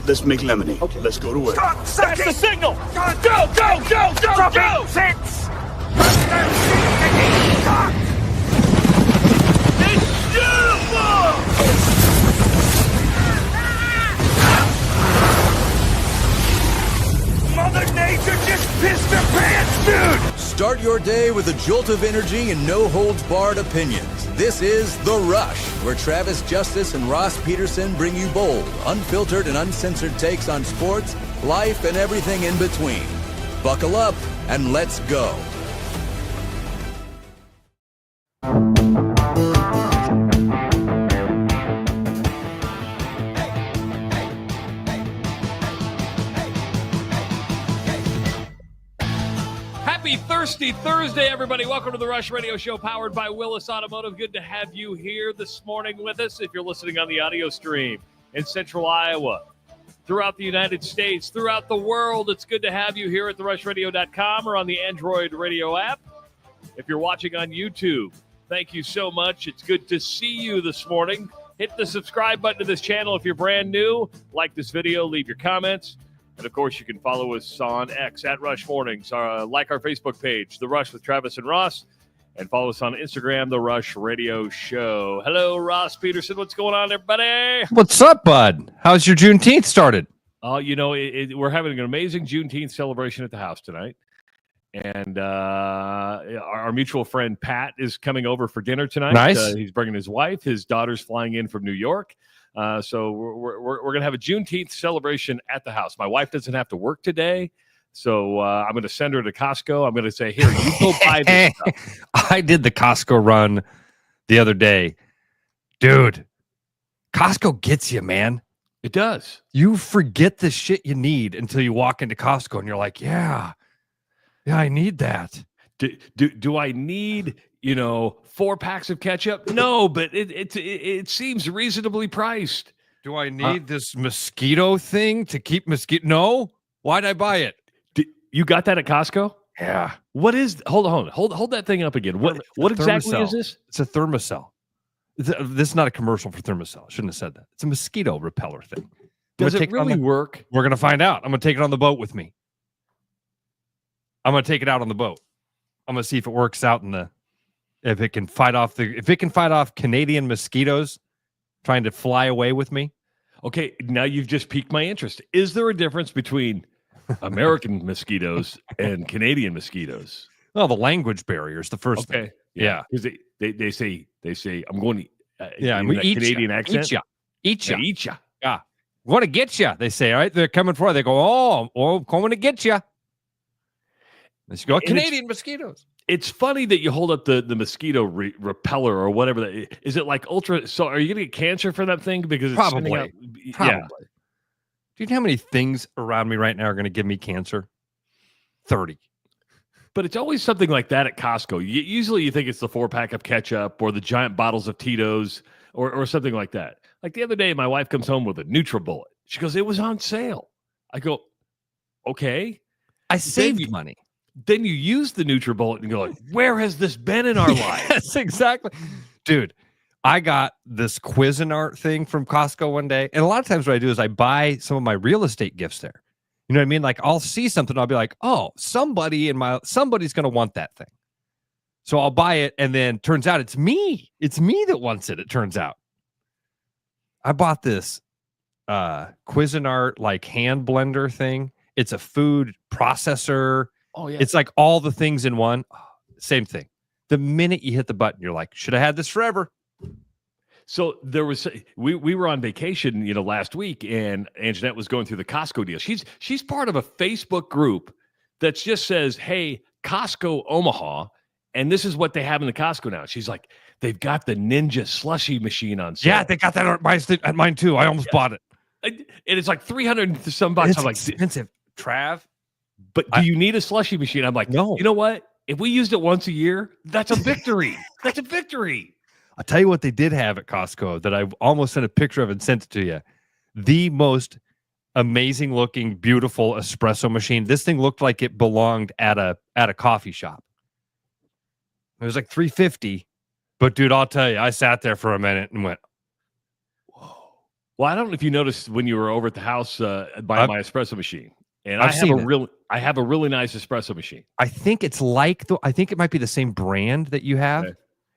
let's make lemonade. Okay. Let's go to work. That's the signal. Go. Six. It's beautiful. Mother Nature just pissed her pants, dude! Start your day with a jolt of energy and no-holds-barred opinions. This is The Rush, where Travis Justice and Ross Peterson bring you bold, unfiltered, and uncensored takes on sports, life, and everything in between. Buckle up, and let's go. Happy Thirsty Thursday, everybody. Welcome to the Rush Radio Show, powered by Willis Automotive. Good to have you here this morning with us. If you're listening on the audio stream in central Iowa, throughout the United States, throughout the world, it's good to have you here at therushradio.com or on the Android Radio app. If you're watching on YouTube, thank you so much. It's good to see you this morning. Hit the subscribe button to this channel if you're brand new. Like this video, leave your comments. And, of course, you can follow us on X at Rush Mornings. Like our Facebook page, The Rush with Travis and Ross. And follow us on Instagram, The Rush Radio Show. Hello, Ross Peterson. What's going on, everybody? What's up, bud? How's your Juneteenth started? We're having an amazing Juneteenth celebration at the house tonight. And our mutual friend, Pat, is coming over for dinner tonight. Nice. He's bringing his wife. His daughter's flying in from New York. So we're going to have a Juneteenth celebration at the house. My wife doesn't have to work today, so I'm going to send her to Costco. I'm going to say, here, you go buy this stuff. I did the Costco run the other day. Dude, Costco gets you, man. It does. You forget the shit you need until you walk into Costco, and you're like, yeah, I need that. Do I need 4 packs of ketchup? No, but it seems reasonably priced. Do I need this mosquito thing to keep mosquito? No. Why'd I buy it? You got that at Costco? Yeah. What is? Hold that thing up again. What exactly is this? It's a Thermacell. This is not a commercial for Thermacell. I shouldn't have said that. It's a mosquito repeller thing. Does it really work? We're gonna find out. I'm gonna take it on the boat with me. I'm gonna take it out on the boat. I'm gonna see if it works out if it can fight off Canadian mosquitoes trying to fly away with me. Okay, now you've just piqued my interest. Is there a difference between American mosquitoes and Canadian mosquitoes? Well, the language barrier is the first thing. Yeah, because they say I'm going to eat Canadian accent. Eat ya. Yeah, want to get you. They say, all right, they're coming for. They go, coming to get you. Let's go Canadian mosquitoes. It's funny that you hold up the mosquito repeller or whatever. Is it like ultra? So are you going to get cancer for that thing? Because it's probably. Yeah. Do you know how many things around me right now are going to give me cancer? 30. But it's always something like that at Costco. Usually you think it's the 4-pack of ketchup or the giant bottles of Tito's or something like that. Like the other day, my wife comes home with a NutriBullet. She goes, it was on sale. I go, okay. I saved money. Then you use the NutriBullet and go, like, where has this been in our life? Yes, exactly. Dude, I got this Cuisinart thing from Costco one day. And a lot of times what I do is I buy some of my real estate gifts there. You know what I mean? Like I'll see something. I'll be like, oh, somebody's going to want that thing. So I'll buy it. And then turns out it's me. It's me that wants it. It turns out. I bought this Cuisinart like hand blender thing. It's a food processor. Oh, yeah. It's like all the things in one. Same thing. The minute you hit the button, you're like, should have had this forever. So there was we were on vacation, last week, and Anjanette was going through the Costco deal. She's part of a Facebook group that just says, "Hey, Costco Omaha," and this is what they have in the Costco now. She's like, they've got the Ninja slushy machine on sale. Yeah, they got that at mine too. I almost bought it. And it's like $300 and some bucks. It's I'm like, expensive, Trav. But do you need a slushy machine? I'm like, no. You know what? If we used it once a year, that's a victory. That's a victory. I'll tell you what they did have at Costco that I almost sent a picture of and sent it to you. The most amazing looking, beautiful espresso machine. This thing looked like it belonged at a coffee shop. It was like $350. But dude, I'll tell you, I sat there for a minute and went, whoa. Well, I don't know if you noticed when you were over at the house by my espresso machine, and I've seen I have a really nice espresso machine. I think it's I think it might be the same brand that you have. Okay.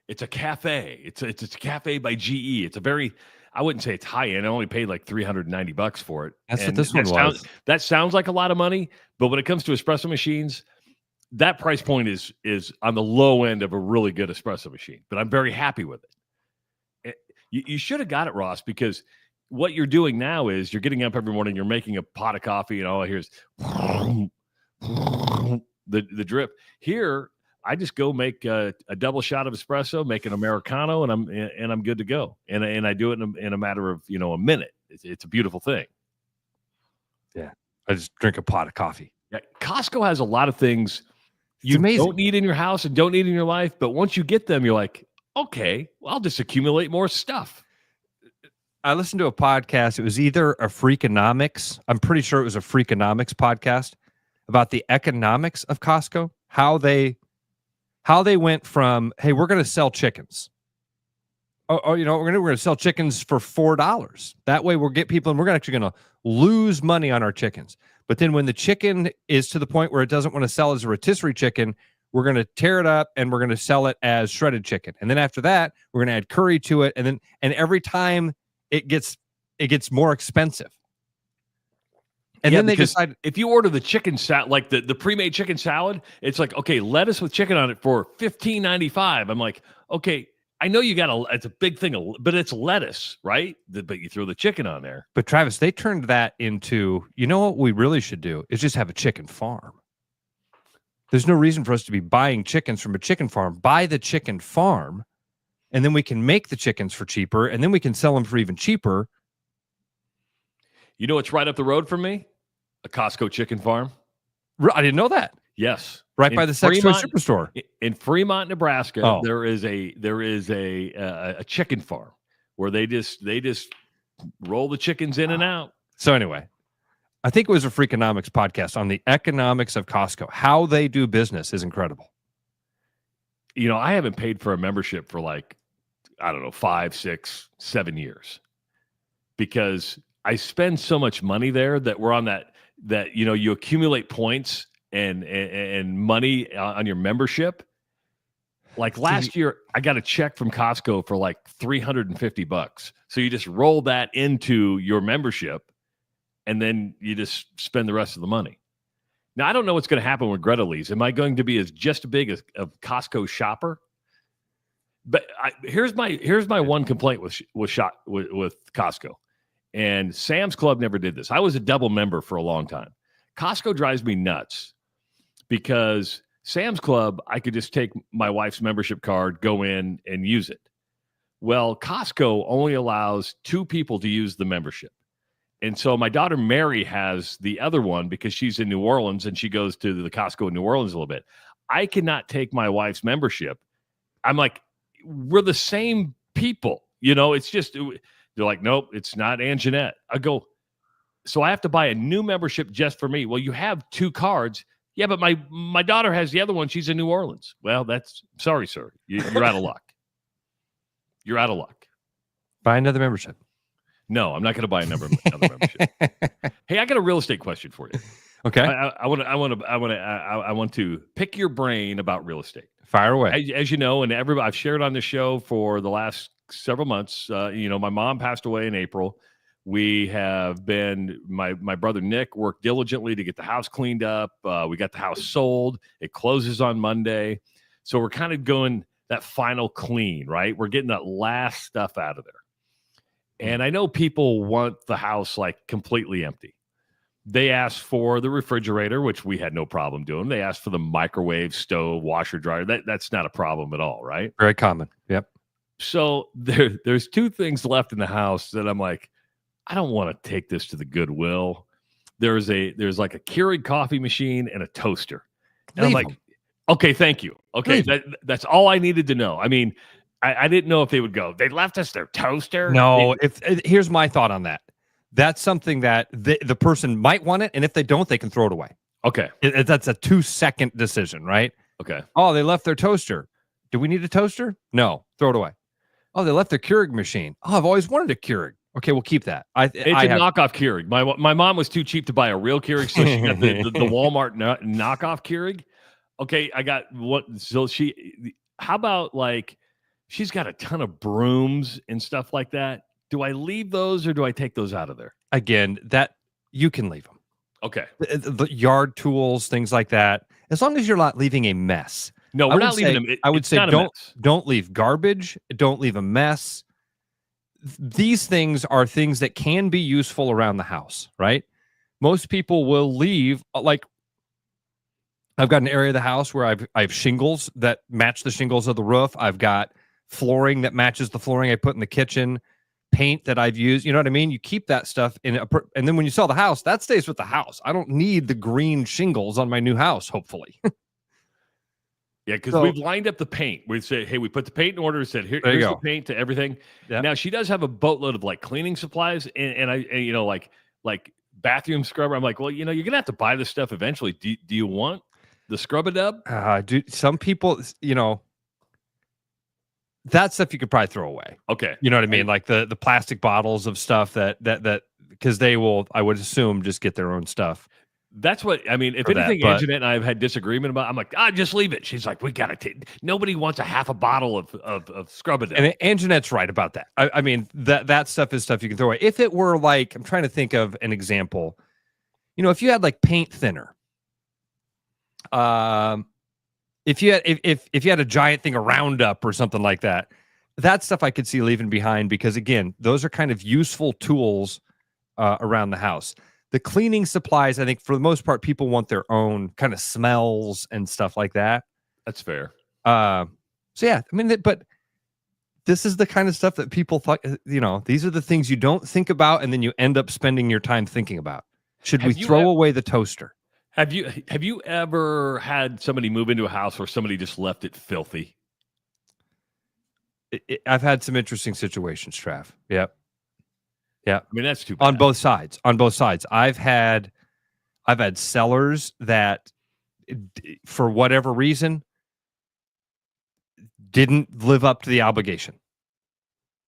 It's a cafe. It's a cafe by GE. It's a very, I wouldn't say it's high end. I only paid like $390 for it. That's and what this one was. That sounds like a lot of money, but when it comes to espresso machines, that price point is on the low end of a really good espresso machine. But I'm very happy with it. You should have got it, Ross, because what you're doing now is you're getting up every morning, you're making a pot of coffee, and here's the drip. Here, I just go make a double shot of espresso, make an Americano, and I'm good to go. And I do it in a matter of a minute. It's a beautiful thing. Yeah, I just drink a pot of coffee. Yeah, Costco has a lot of things you don't need in your house and don't need in your life, but once you get them, you're like, okay, well, I'll just accumulate more stuff. I listened to a podcast. It was either a Freakonomics. I'm pretty sure it was a Freakonomics podcast about the economics of Costco, how they went from, hey, we're going to sell chickens. We're going to sell chickens for $4. That way we'll get people, and we're actually going to lose money on our chickens. But then when the chicken is to the point where it doesn't want to sell as a rotisserie chicken, we're going to tear it up and we're going to sell it as shredded chicken. And then after that, we're going to add curry to it. And every time it gets more expensive. And then they decide, if you order the chicken salad, like the pre-made chicken salad, it's like, okay, lettuce with chicken on it for $15.95. I'm like, okay, I know it's a big thing, but it's lettuce, right? But you throw the chicken on there. But Travis, they turned that into, what we really should do is just have a chicken farm. There's no reason for us to be buying chickens from a chicken farm. Buy the chicken farm, and then we can make the chickens for cheaper, and then we can sell them for even cheaper. You know what's right up the road from me? A Costco chicken farm. I didn't know that. Yes, right by the Sex Toy Superstore in Fremont, Nebraska. There is a chicken farm where they just roll the chickens in and out. So anyway, I think it was a Freakonomics podcast on the economics of Costco. How they do business is incredible. I haven't paid for a membership for 5, 6, 7 years because I spend so much money there that we're on that you accumulate points and money on your membership. Like last year, I got a check from Costco for like $350. So you just roll that into your membership and then you just spend the rest of the money. Now, I don't know what's going to happen with Greta leaves. Am I going to be just as big as a Costco shopper? But here's my one complaint with Costco. And Sam's Club never did this. I was a double member for a long time. Costco drives me nuts because Sam's Club, I could just take my wife's membership card, go in and use it. Well, Costco only allows 2 people to use the membership. And so my daughter Mary has the other one because she's in New Orleans and she goes to the Costco in New Orleans a little bit. I cannot take my wife's membership. I'm like, we're the same people. It's just... They're like, nope, it's not Ann Jeanette. I go, so I have to buy a new membership just for me. Well, you have 2 cards. Yeah, but my daughter has the other one. She's in New Orleans. Well, sorry, sir. You're out of luck. You're out of luck. Buy another membership. No, I'm not going to buy another membership. Hey, I got a real estate question for you. Okay. I want to pick your brain about real estate. Fire away. As you know, and everybody I've shared on the show for the last several months. My mom passed away in April. We have been, my brother Nick worked diligently to get the house cleaned up. We got the house sold. It closes on Monday. So we're kind of going that final clean, right? We're getting that last stuff out of there. And I know people want the house completely empty. They asked for the refrigerator, which we had no problem doing. They asked for the microwave, stove, washer, dryer. That's not a problem at all, right? Very common. Yep. So there's 2 things left in the house that I'm like, I don't want to take this to the Goodwill. There's like a Keurig coffee machine and a toaster. And I'm like, okay, thank you. Okay, that's all I needed to know. I mean, I didn't know if they would go, they left us their toaster. No, here's my thought on that. That's something that the person might want it, and if they don't, they can throw it away. Okay. That's a 2-second decision, right? Okay. Oh, they left their toaster. Do we need a toaster? No, throw it away. Oh, they left their Keurig machine. Oh, I've always wanted a Keurig. Okay, we'll keep that. It's a knockoff Keurig. My mom was too cheap to buy a real Keurig, so she got the Walmart knockoff Keurig. Okay, I got what? So how about like, she's got a ton of brooms and stuff like that. Do I leave those or do I take those out of there? Again, that you can leave them. Okay. The yard tools, things like that, as long as you're not leaving a mess. No, we're not leaving them. I would say don't leave garbage. Don't leave a mess. These things are things that can be useful around the house, right? Most people will leave, like, I've got an area of the house where I have shingles that match the shingles of the roof. I've got flooring that matches the flooring I put in the kitchen, paint that I've used. You know what I mean? You keep that stuff and then when you sell the house, that stays with the house. I don't need the green shingles on my new house, hopefully. Yeah, because we've lined up the paint. We say, hey, we put the paint in order. Said, here's the paint to everything. Yep. Now she does have a boatload of like cleaning supplies, and I like bathroom scrubber. I'm like, well, you're gonna have to buy this stuff eventually. Do you want the scrub-a-dub? Dude, some people, that stuff you could probably throw away. Okay, you know what I mean, like the plastic bottles of stuff that because they will, I would assume, just get their own stuff. That's what I mean. If anything, Anjanette and I have had disagreement about. I'm like, just leave it. She's like, we gotta take. Nobody wants a half a bottle of scrub-a-dub. And Anjanette's right about that. I mean that stuff is stuff you can throw away. If it were like, I'm trying to think of an example. If you had like paint thinner, if you had a giant thing of Roundup or something like that, that stuff I could see leaving behind because again, those are kind of useful tools around the house. The cleaning supplies, I think for the most part, people want their own kind of smells and stuff like that. That's fair. So yeah, I mean, but this is the kind of stuff that people thought, these are the things you don't think about and then you end up spending your time thinking about. Should we throw away the toaster? Have you ever had somebody move into a house where somebody just left it filthy? I've had some interesting situations, Trav. Yep. Yeah. I mean, that's too bad. On both sides. I've had sellers that, for whatever reason, didn't live up to the obligation.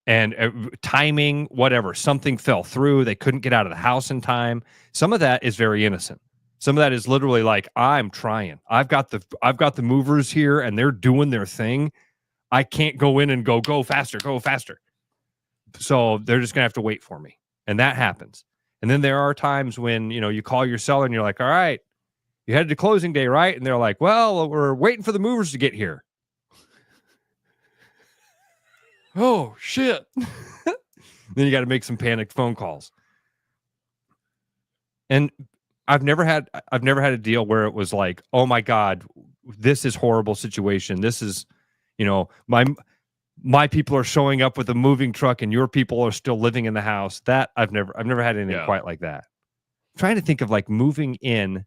And timing, whatever, something fell through. They couldn't get out of the house in time. Some of that is very innocent. Some of that is literally like, I'm trying. I've got the movers here and they're doing their thing. I can't go in and go faster. So they're just going to have to wait for me. And that happens. And then there are times when, you call your seller and you're like, all right, you headed to closing day, right? And they're like, well, we're waiting for the movers to get here. Oh, shit. Then you got to make some panicked phone calls. And I've never had a deal where it was like, oh my God, this is horrible situation. This is, my people are showing up with a moving truck and your people are still living in the house. That I've never had anything quite like that. I'm trying to think of like moving in.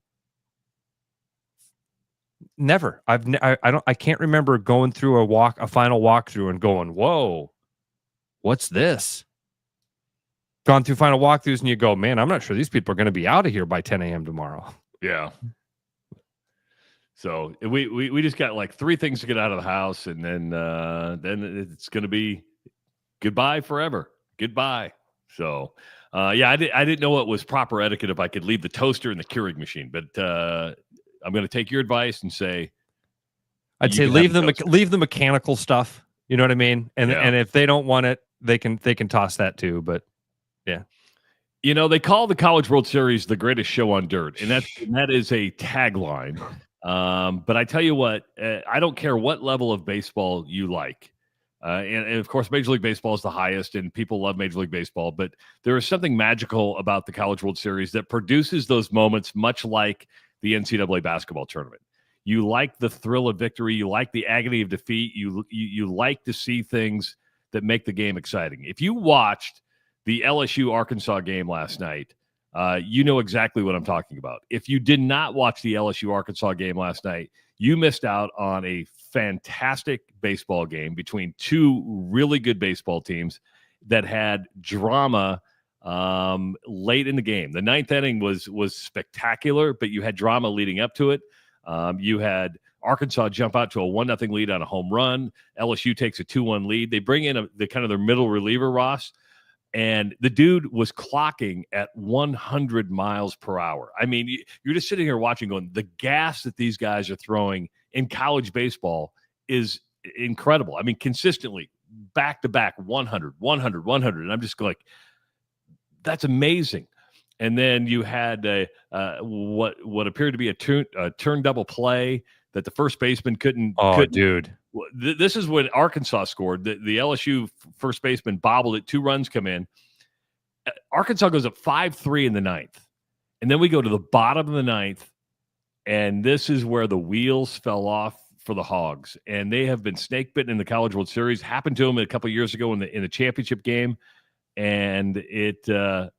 Never. I can't remember going through a final walkthrough and going, whoa, what's this? Gone through final walkthroughs and you go, man, I'm not sure these people are going to be out of here by 10 a.m. tomorrow. Yeah. So we just got like 3 things to get out of the house, and then it's going to be goodbye forever. Goodbye. So I didn't know what was proper etiquette if I could leave the toaster in the Keurig machine, but I'm going to take your advice and say, I'd say leave the mechanical stuff. You know what I mean? And if they don't want it, they can toss that too. But yeah. They call the College World Series the greatest show on dirt, and that is a tagline. But I tell you what, I don't care what level of baseball you like. And of course, Major League Baseball is the highest, and people love Major League Baseball. But there is something magical about the College World Series that produces those moments, much like the NCAA basketball tournament. You like the thrill of victory. You like the agony of defeat. You like to see things that make the game exciting. If you watched the LSU-Arkansas game last night, you know exactly what I'm talking about. If you did not watch the LSU-Arkansas game last night, you missed out on a fantastic baseball game between 2 really good baseball teams that had drama late in the game. The 9th inning was spectacular, but you had drama leading up to it. You had Arkansas jump out to a 1-0 lead on a home run. LSU takes a 2-1 lead. They bring in their middle reliever, Ross. And the dude was clocking at 100 miles per hour. I mean, you're just sitting here watching going, the gas that these guys are throwing in college baseball is incredible. I mean, consistently, back-to-back, 100. And I'm just like, that's amazing. And then you had what appeared to be a turn double play that the first baseman couldn't. Dude. This is when Arkansas scored. The LSU first baseman bobbled it. 2 runs come in. Arkansas goes up 5-3 in the 9th. And then we go to the bottom of the 9th, and this is where the wheels fell off for the Hogs. And they have been snake bitten in the College World Series. Happened to them a couple of years ago in the championship game. And the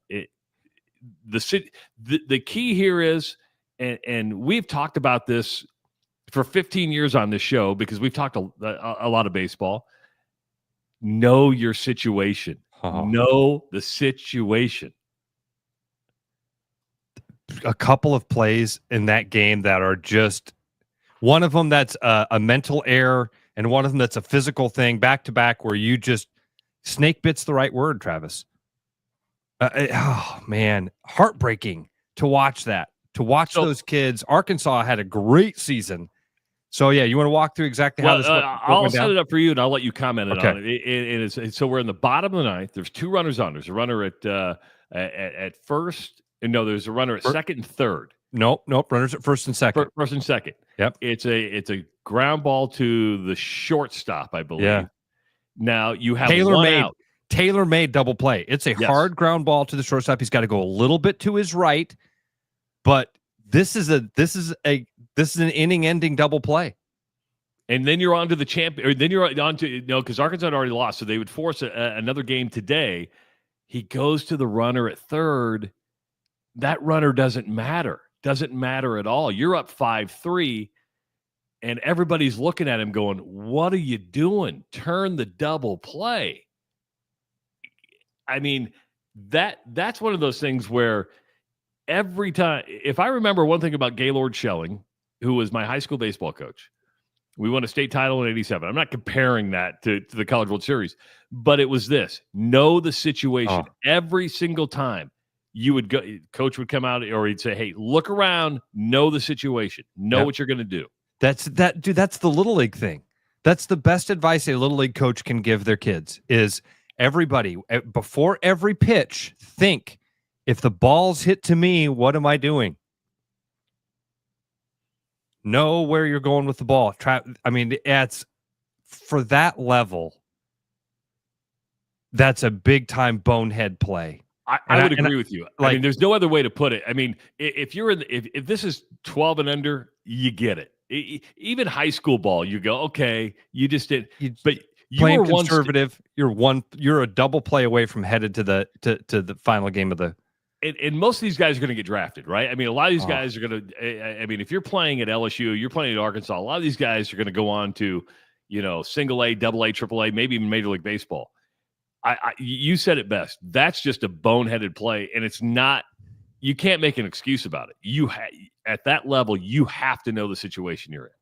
key here is, and we've talked about this for 15 years on this show because we've talked a lot of baseball. Know your situation. Know the situation. A couple of plays in that game that are just one of them that's a mental error and one of them that's a physical thing back to back where you just snake bit's the right word, Travis. Oh man, heartbreaking to watch that. To watch those kids. Arkansas had a great season. So yeah, you want to walk through exactly how this? I'll set it up for you, and I'll let you comment on it. So we're in the bottom of the 9th. There's 2 runners on. There's a runner at first. No, there's a runner at second and third. Nope. Runners at first and second. First and second. Yep. It's a ground ball to the shortstop, I believe. Yeah. Now you have one out. Tailor-made double play. It's a hard ground ball to the shortstop. He's got to go a little bit to his right, but this is an inning-ending double play. And then you're on to the champion. Or then you're on to because Arkansas had already lost, so they would force another game today. He goes to the runner at third. That runner doesn't matter. Doesn't matter at all. You're up 5-3, and everybody's looking at him going, "What are you doing? Turn the double play." I mean, that's one of those things where every time, if I remember one thing about Gaylord Schelling, who was my high school baseball coach, we won a state title in '87. I'm not comparing that to the College World Series, but it was this: know the situation. Every single time you would go, coach would come out, or he'd say, "Hey, look around, know the situation, know what you're going to do." That's the Little League thing. That's the best advice a Little League coach can give their kids is everybody, before every pitch, think, if the ball's hit to me, what am I doing? Know where you're going with the ball. I mean, it's for that level. That's a big time bonehead play. I would agree with you. I mean, there's no other way to put it. I mean, if you're if this is 12 and under, you get it. Even high school ball, you go, okay, you just did. But you playing were conservative. You're a double play away from headed to the final game of the. And most of these guys are going to get drafted, right? I mean, a lot of these guys are going to. I mean, if you're playing at LSU, you're playing at Arkansas. A lot of these guys are going to go on to, single A, double A, triple A, maybe even Major League Baseball. You said it best. That's just a boneheaded play, and it's not. You can't make an excuse about it. At that level, you have to know the situation you're in.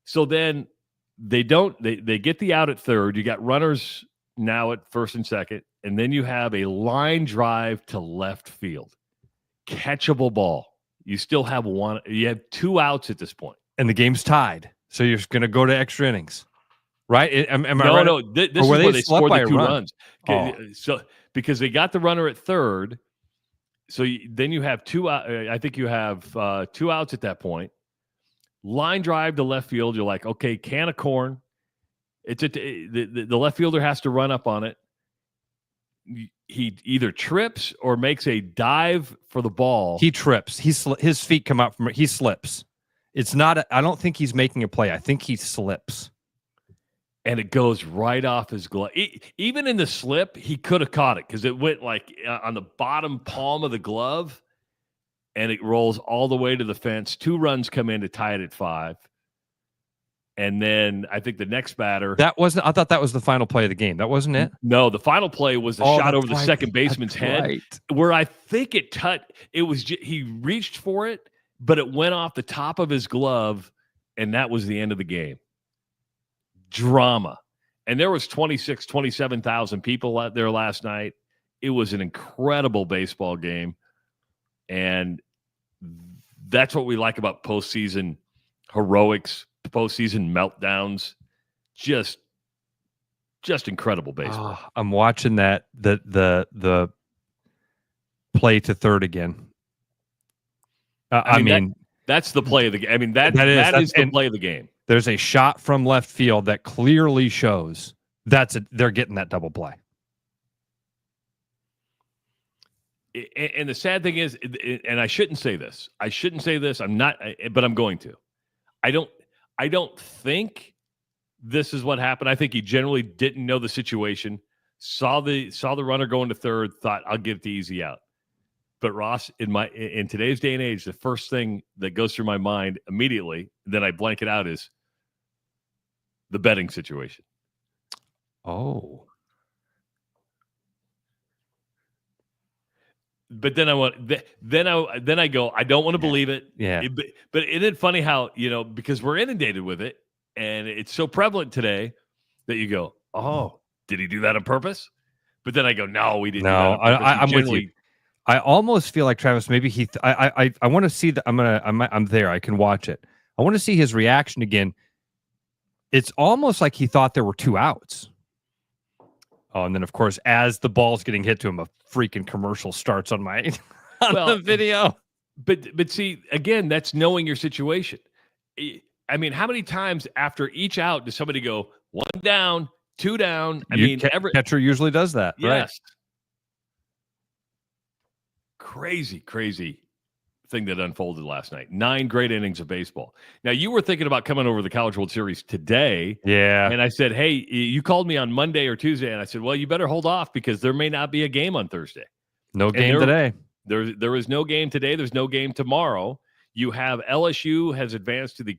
So then they don't. They get the out at third. You got runners now at first and second, and then you have a line drive to left field, catchable ball. You still have one. You have 2 outs at this point, and the game's tied. So you're going to go to extra innings. Right? Am I right? No. This is where they scored the 2 runs. So because they got the runner at third, so then you have 2 out. I think you have 2 outs at that point. Line drive to left field. You're like, okay, can of corn. The left fielder has to run up on it. He either trips or makes a dive for the ball. He trips. His feet come out from. He slips. It's not. I don't think he's making a play. I think he slips. And it goes right off his glove. Even in the slip, he could have caught it because it went like on the bottom palm of the glove, and it rolls all the way to the fence. 2 runs come in to tie it at 5. And then I think the next batter. I thought that was the final play of the game. That wasn't it? No, the final play was a shot over the second baseman's head, where I think it touched. It was he reached for it, but it went off the top of his glove, and that was the end of the game. Drama. And there was 27,000 people out there last night. It was an incredible baseball game. And that's what we like about postseason heroics, postseason meltdowns. Just incredible baseball. I'm watching that the play to third again. I mean, that's the play of the game. I mean, that is the play of the game. There's a shot from left field that clearly shows they're getting that double play. And the sad thing is, and I shouldn't say this. I'm not, but I'm going to. I don't think this is what happened. I think he generally didn't know the situation, saw the runner going to third, thought I'll get the easy out. But Ross, in today's day and age, the first thing that goes through my mind immediately, then I blank it out, is the betting situation. Oh. But then I go, I don't want to believe it. Yeah. But isn't it funny how, because we're inundated with it, and it's so prevalent today that you go, oh, did he do that on purpose? But then I go, no, we didn't. No, I'm with you. I almost feel like Travis. Maybe I want to see that. I'm there. I can watch it. I want to see his reaction again. It's almost like he thought there were two outs. Oh, and then of course, as the ball's getting hit to him, a freaking commercial starts on the video. But see, again, that's knowing your situation. I mean, how many times after each out does somebody go 1 down, 2 down? Catcher usually does that. Yes. Right? Crazy thing that unfolded last night. 9 great innings of baseball. Now, you were thinking about coming over to the College World Series today. Yeah. And I said, hey, you called me on Monday or Tuesday. And I said, well, you better hold off because there may not be a game on Thursday. No game today. There is no game today. There's no game tomorrow. You have LSU has advanced to the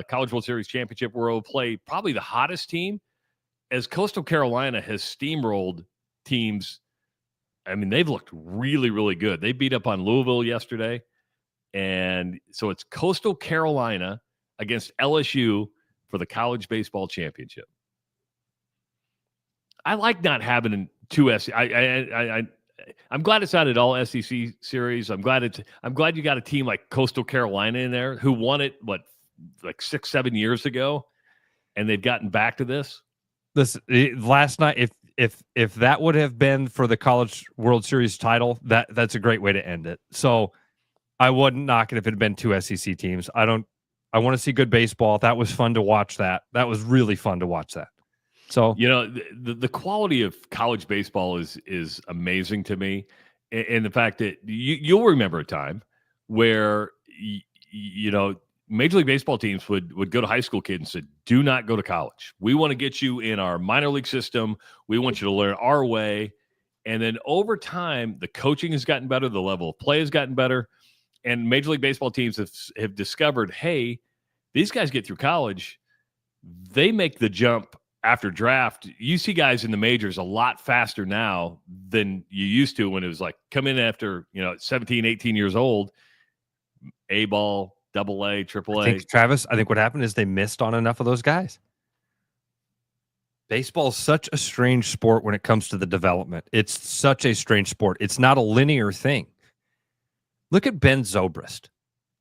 College World Series Championship, where we'll play probably the hottest team, as Coastal Carolina has steamrolled teams. I mean, they've looked really, really good. They beat up on Louisville yesterday. And so it's Coastal Carolina against LSU for the College Baseball Championship. I like not having two SEC. I'm glad it's not at all SEC series. I'm glad you got a team like Coastal Carolina in there who won it, like 6-7 years ago, and they've gotten back to this. Last night, if that would have been for the College World Series title, that's a great way to end it. So I wouldn't knock it if it had been 2 SEC teams. I want to see good baseball. That was fun to watch. That was really fun to watch that. So, the quality of college baseball is amazing to me. And the fact that you'll remember a time where, Major League Baseball teams would go to high school kids and say, do not go to college. We want to get you in our minor league system. We want you to learn our way. And then over time, the coaching has gotten better. The level of play has gotten better. And Major League Baseball teams have discovered, hey, these guys get through college. They make the jump after draft. You see guys in the majors a lot faster now than you used to when it was like come in after, 17, 18 years old, A-ball, AA, AAA. Travis, I think what happened is they missed on enough of those guys. Baseball is such a strange sport when it comes to the development. It's such a strange sport. It's not a linear thing. Look at Ben Zobrist.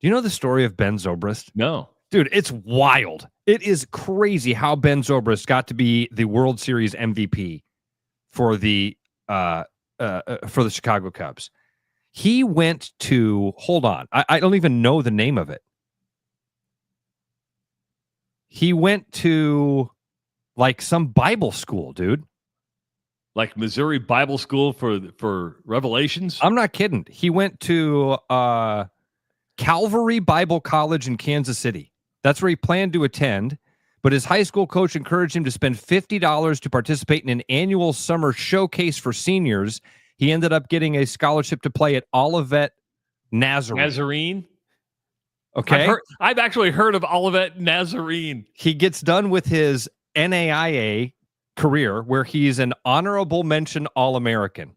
Do you know the story of Ben Zobrist? No. Dude, it's wild. It is crazy how Ben Zobrist got to be the World Series MVP for the Chicago Cubs. He went to, hold on, I don't even know the name of it. He went to like some Bible school, dude. Like Missouri Bible School for Revelations? I'm not kidding. He went to Calvary Bible College in Kansas City. That's where he planned to attend, but his high school coach encouraged him to spend $50 to participate in an annual summer showcase for seniors. He ended up getting a scholarship to play at Olivet Nazarene. Okay. I've actually heard of Olivet Nazarene. He gets done with his NAIA career where he's an honorable mention All-American.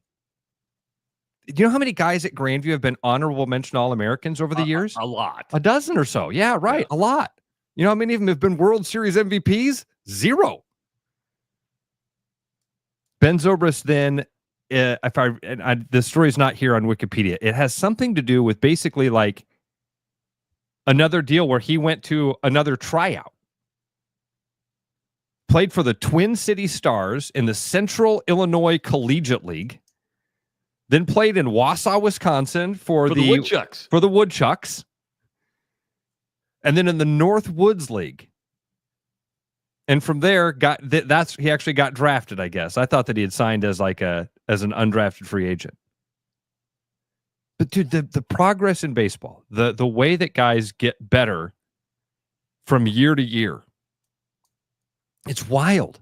Do you know how many guys at Grandview have been honorable mention All-Americans over the years? A lot. A dozen or so. Yeah, right. Yeah. A lot. You know how many of them have been World Series MVPs? 0. Ben Zobrist then, the story's not here on Wikipedia. It has something to do with basically like another deal where he went to another tryout. Played for the Twin City Stars in the Central Illinois Collegiate League. Then played in Wausau, Wisconsin for the Woodchucks. For the Woodchucks. And then in the North Woods League. And from there, he actually got drafted, I guess. I thought that he had signed as an undrafted free agent. But dude, the progress in baseball, the way that guys get better from year to year, it's wild.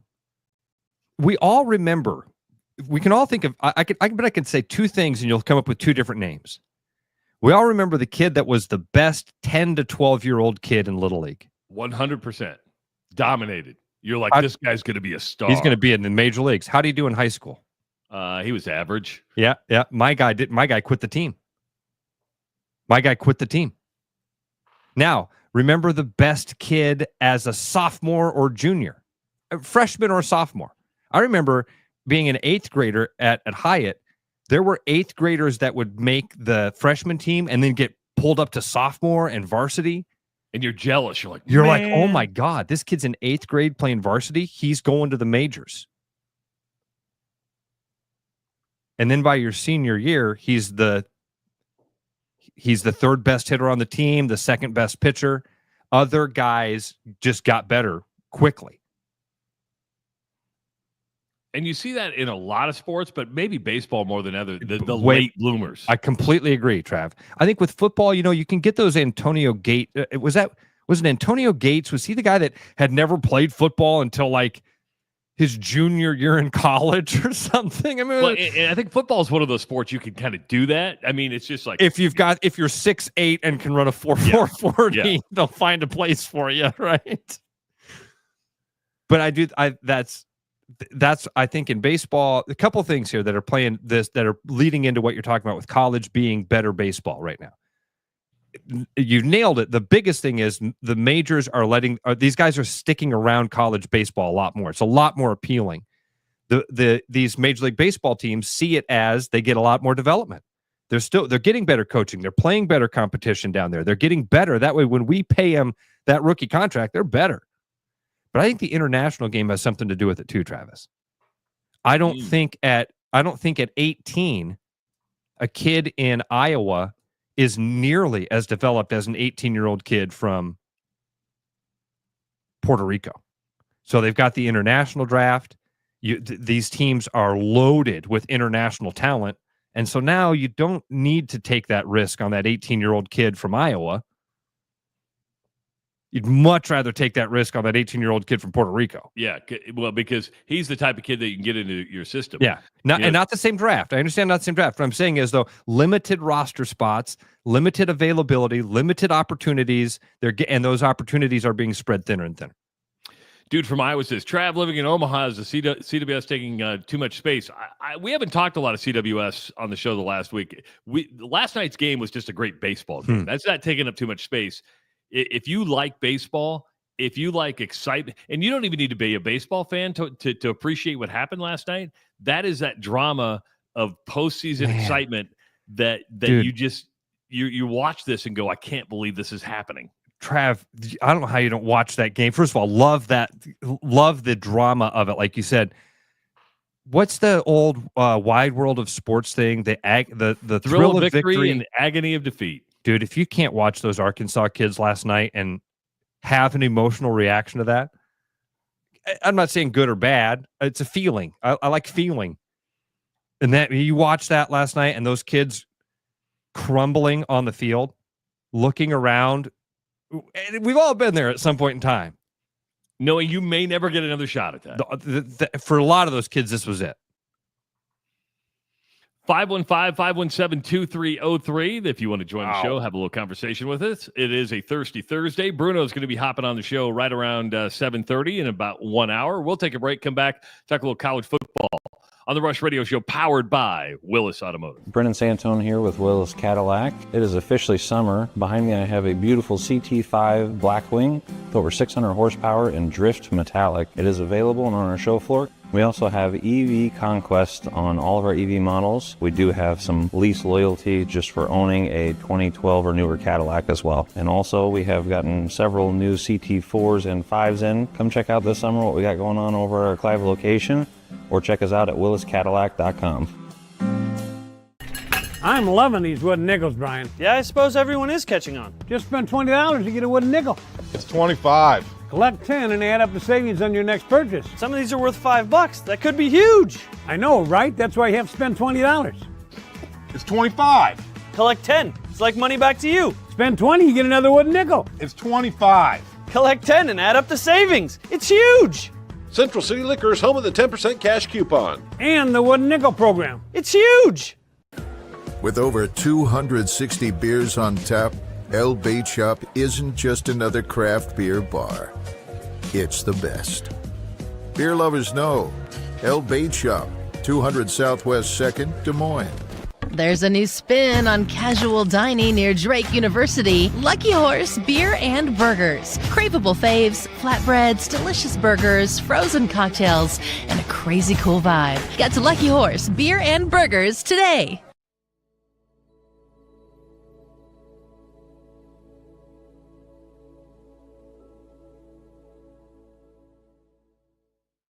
We all remember. We can all think of. I can say two things, and you'll come up with two different names. We all remember the kid that was the best 10 to 12-year-old kid in Little League. 100%. Dominated. You're like, this guy's going to be a star. He's going to be in the major leagues. How did he do in high school? He was average. Yeah. My guy quit the team. Now, remember the best kid as a sophomore or junior, a freshman or sophomore. I remember being an eighth grader at Hyatt. There were eighth graders that would make the freshman team and then get pulled up to sophomore and varsity. And you're jealous. You're like, oh my God, this kid's in eighth grade playing varsity. He's going to the majors. And then by your senior year, he's the third best hitter on the team, the second best pitcher. Other guys just got better quickly. And you see that in a lot of sports, but maybe baseball more than other. The late bloomers. I completely agree, Trav. I think with football, you can get those Antonio Gates. Was it Antonio Gates? Was he the guy that had never played football until like his junior year in college or something? I mean, and I think football is one of those sports you can kind of do that. I mean, it's just like if you're 6'8" and can run a 4.40, they'll find a place for you, right? But that's I think in baseball, a couple of things here that are leading into what you're talking about with college being better baseball right now. You nailed it. The biggest thing is the majors these guys are sticking around college baseball a lot more. It's a lot more appealing. These Major League Baseball teams see it as they get a lot more development. They're getting better coaching. They're playing better competition down there. They're getting better. That way, when we pay them that rookie contract, they're better. But I think the international game has something to do with it too, Travis. I don't think at 18, a kid in Iowa is nearly as developed as an 18-year-old kid from Puerto Rico. So they've got the international draft. These teams are loaded with international talent. And so now you don't need to take that risk on that 18-year-old kid from Iowa. You'd much rather take that risk on that 18-year-old kid from Puerto Rico. Yeah, well, because he's the type of kid that you can get into your system. Yeah, and not the same draft. I understand not the same draft. What I'm saying is, though, limited roster spots, limited availability, limited opportunities, and those opportunities are being spread thinner and thinner. Dude from Iowa says, Trav, living in Omaha is the CWS taking too much space. We haven't talked a lot of CWS on the show the last week. Last night's game was just a great baseball game. That's not taking up too much space. If you like baseball, if you like excitement, and you don't even need to be a baseball fan to appreciate what happened last night, that is that drama of postseason excitement that Dude. you watch this and go, I can't believe this is happening. Trav, I don't know how you don't watch that game. First of all, love the drama of it. Like you said, what's the old wide world of sports thing? The thrill of victory and the agony of defeat. Dude, if you can't watch those Arkansas kids last night and have an emotional reaction to that, I'm not saying good or bad. It's a feeling. I like feeling. And that you watch that last night and those kids crumbling on the field, looking around. And we've all been there at some point in time. Knowing you may never get another shot at that. For a lot of those kids, this was it. 515-517-2303. If you want to join the show, have a little conversation with us. It is a Thirsty Thursday. Bruno is going to be hopping on the show right around 7:30 in about 1 hour. We'll take a break, come back, talk a little college football on the Rush Radio Show, powered by Willis Automotive. Brennan Santone here with Willis Cadillac. It is officially summer. Behind me I have a beautiful CT5 Blackwing with over 600 horsepower and drift metallic. It is available and on our show floor. We also have EV Conquest on all of our EV models. We do have some lease loyalty just for owning a 2012 or newer Cadillac as well. And also we have gotten several new CT4s and 5s in. Come check out this summer what we got going on over at our Clive location, or check us out at williscadillac.com. I'm loving these wooden nickels, Brian. Yeah, I suppose everyone is catching on. Just spend $20 to get a wooden nickel. It's 25. Collect 10 and add up the savings on your next purchase. Some of these are worth $5. That could be huge. I know, right? That's why you have to spend $20. It's 25. Collect 10. It's like money back to you. Spend 20, you get another wooden nickel. It's 25. Collect 10 and add up the savings. It's huge. Central City Liquor is home of the 10% cash coupon. And the wooden nickel program. It's huge. With over 260 beers on tap, El Bait Shop isn't just another craft beer bar. It's the best. Beer lovers know. El Bait Shop, 200 Southwest 2nd, Des Moines. There's a new spin on casual dining near Drake University. Lucky Horse Beer and Burgers. Craveable faves, flatbreads, delicious burgers, frozen cocktails, and a crazy cool vibe. Get to Lucky Horse Beer and Burgers today.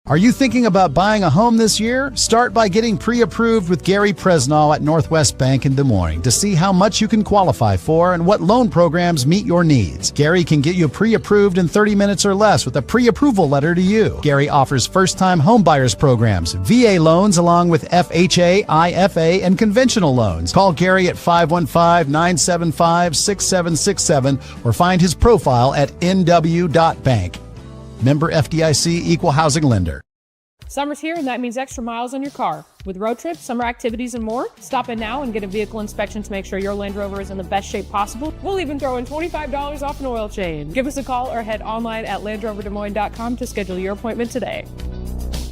Are you thinking about buying a home this year? Start by getting pre-approved with Gary Presnall at Northwest Bank in Des Moines to see how much you can qualify for and what loan programs meet your needs. Gary can get you pre-approved in 30 minutes or less with a pre-approval letter to you. Gary offers first-time homebuyers programs, VA loans along with FHA, IFA, and conventional loans. Call Gary at 515-975-6767 or find his profile at nw.bank. Member FDIC, Equal Housing Lender. Summer's here, and that means extra miles on your car. With road trips, summer activities, and more, stop in now and get a vehicle inspection to make sure your Land Rover is in the best shape possible. We'll even throw in $25 off an oil change. Give us a call or head online at LandRoverDesMoines.com to schedule your appointment today.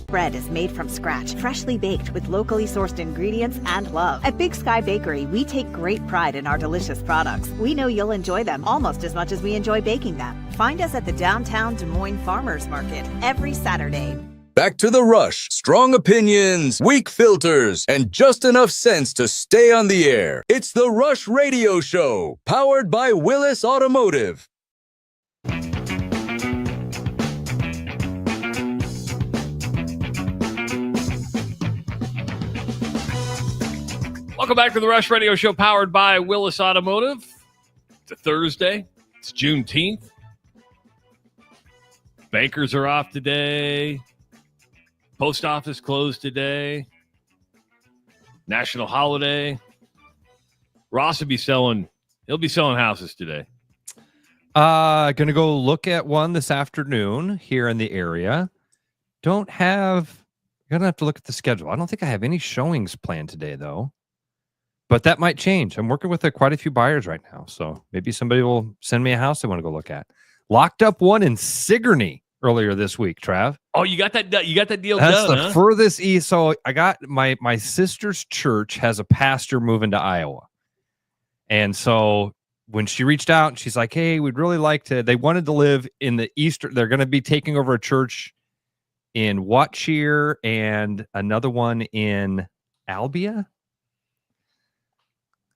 Bread is made from scratch, freshly baked with locally sourced ingredients and love. At Big Sky Bakery, we take great pride in our delicious products. We know you'll enjoy them almost as much as we enjoy baking them. Find us at the downtown Des Moines Farmers Market every Saturday. Back to the rush. Strong opinions, weak filters, and just enough sense to stay on the air. It's the Rush Radio Show, powered by Willis Automotive. Welcome back to the Rush Radio Show, powered by Willis Automotive. It's a Thursday. It's Juneteenth. Bankers are off today. Post office closed today. National holiday. Ross will be selling. He'll be selling houses today. Gonna go look at one this afternoon here in the area. Gonna have to look at the schedule. I don't think I have any showings planned today though. But that might change. I'm working with quite a few buyers right now. So maybe somebody will send me a house they want to go look at. Locked up one in Sigourney earlier this week, Trav. Oh, you got that deal That's done, the furthest east. So I got my sister's church has a pastor moving to Iowa. And so when she reached out, she's like, hey, we'd really like to, they wanted to live in the eastern, they're going to be taking over a church in Watchir and another one in Albia.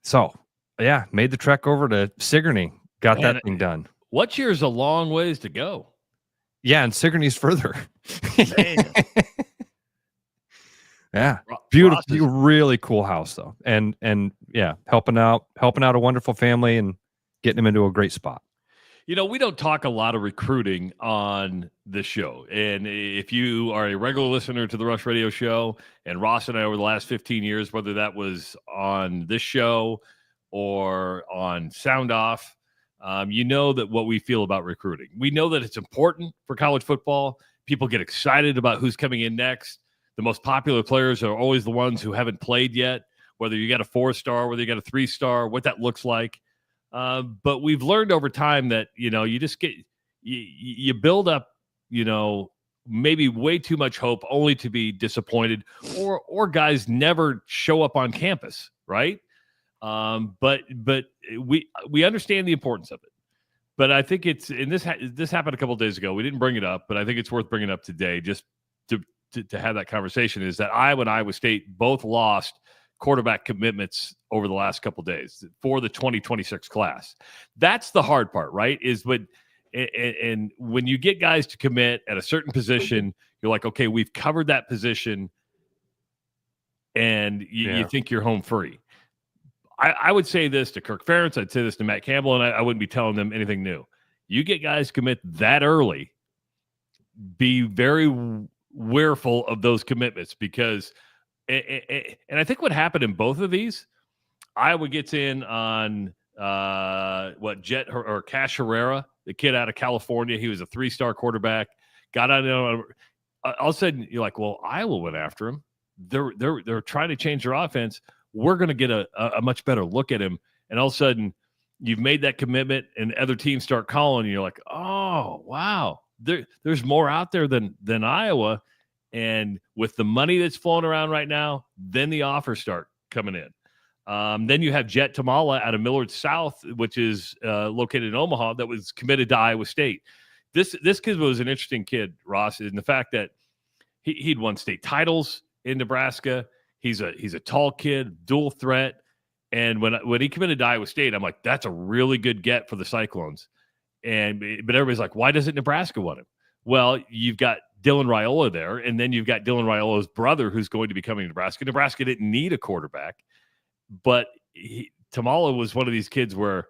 So, yeah, made the trek over to Sigourney. Got that thing done. Watchir is a long ways to go. Yeah, and Sigourney's further. Yeah, beautiful, really cool house though, and yeah, helping out a wonderful family and getting them into a great spot. You know, we don't talk a lot of recruiting on this show. And if you are a regular listener to the Rush Radio Show, and Ross and I over the last 15 years, whether that was on this show or on Sound Off, you know that what we feel about recruiting. We know that it's important for college football. People get excited about who's coming in next. The most popular players are always the ones who haven't played yet, whether you got a 4-star, whether you got a 3-star, what that looks like. But we've learned over time that, you know, you just you build up, you know, maybe way too much hope only to be disappointed, or guys never show up on campus, right? But we understand the importance of it. But I think it's, and this happened a couple of days ago. We didn't bring it up, but I think it's worth bringing up today just to have that conversation is that Iowa and Iowa State both lost quarterback commitments over the last couple of days for the 2026 class. That's the hard part, right? Is when you get guys to commit at a certain position, you're like, okay, we've covered that position, and you think you're home free. I would say this to Kirk Ferentz, I'd say this to Matt Campbell, and I wouldn't be telling them anything new. You get guys commit that early, be very wareful of those commitments, because and I think what happened in both of these, Iowa gets in on Jet or Cash Herrera, the kid out of California. He was a 3-star quarterback, got on. All of a sudden, you're like, well, Iowa went after him. They're trying to change their offense. We're going to get a much better look at him. And all of a sudden, you've made that commitment, and other teams start calling, and you're like, oh, wow. There's more out there than Iowa. And with the money that's flowing around right now, then the offers start coming in. Then you have Jet Tamala out of Millard South, which is located in Omaha, that was committed to Iowa State. This kid was an interesting kid, Ross, in the fact that he'd won state titles in Nebraska. He's a tall kid, dual threat. And when he committed to Iowa State, I'm like, that's a really good get for the Cyclones. But everybody's like, why doesn't Nebraska want him? Well, you've got Dylan Raiola there, and then you've got Dylan Raiola's brother who's going to be coming to Nebraska. Nebraska didn't need a quarterback, but Tamala was one of these kids where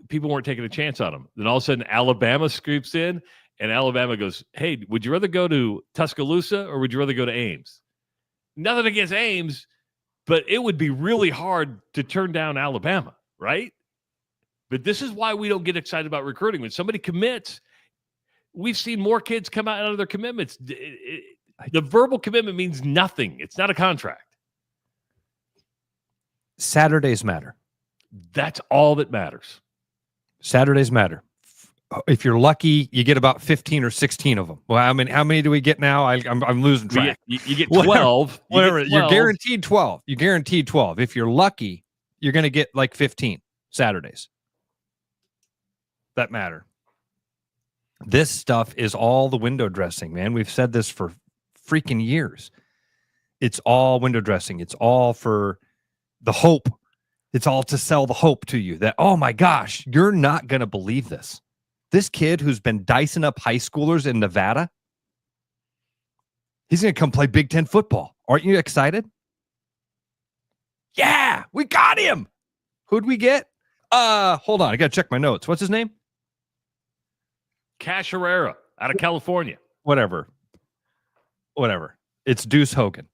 people weren't taking a chance on him. Then all of a sudden, Alabama scoops in, and Alabama goes, hey, would you rather go to Tuscaloosa or would you rather go to Ames? Nothing against Ames, but it would be really hard to turn down Alabama, right? But this is why we don't get excited about recruiting. When somebody commits, we've seen more kids come out of their commitments. The verbal commitment means nothing. It's not a contract. Saturdays matter. That's all that matters. Saturdays matter. If you're lucky, you get about 15 or 16 of them. Well, how many do we get now? I'm losing track. You get 12. Whatever. You're guaranteed 12. You're guaranteed 12. If you're lucky, you're going to get like 15 Saturdays. That matter. This stuff is all the window dressing, man. We've said this for freaking years. It's all window dressing. It's all for the hope. It's all to sell the hope to you that, oh my gosh, you're not going to believe this. This kid who's been dicing up high schoolers in Nevada, he's going to come play Big Ten football. Aren't you excited? Yeah, we got him. Who'd we get? Hold on. I got to check my notes. What's his name? Cash Herrera out of California. Whatever. It's Deuce Hogan.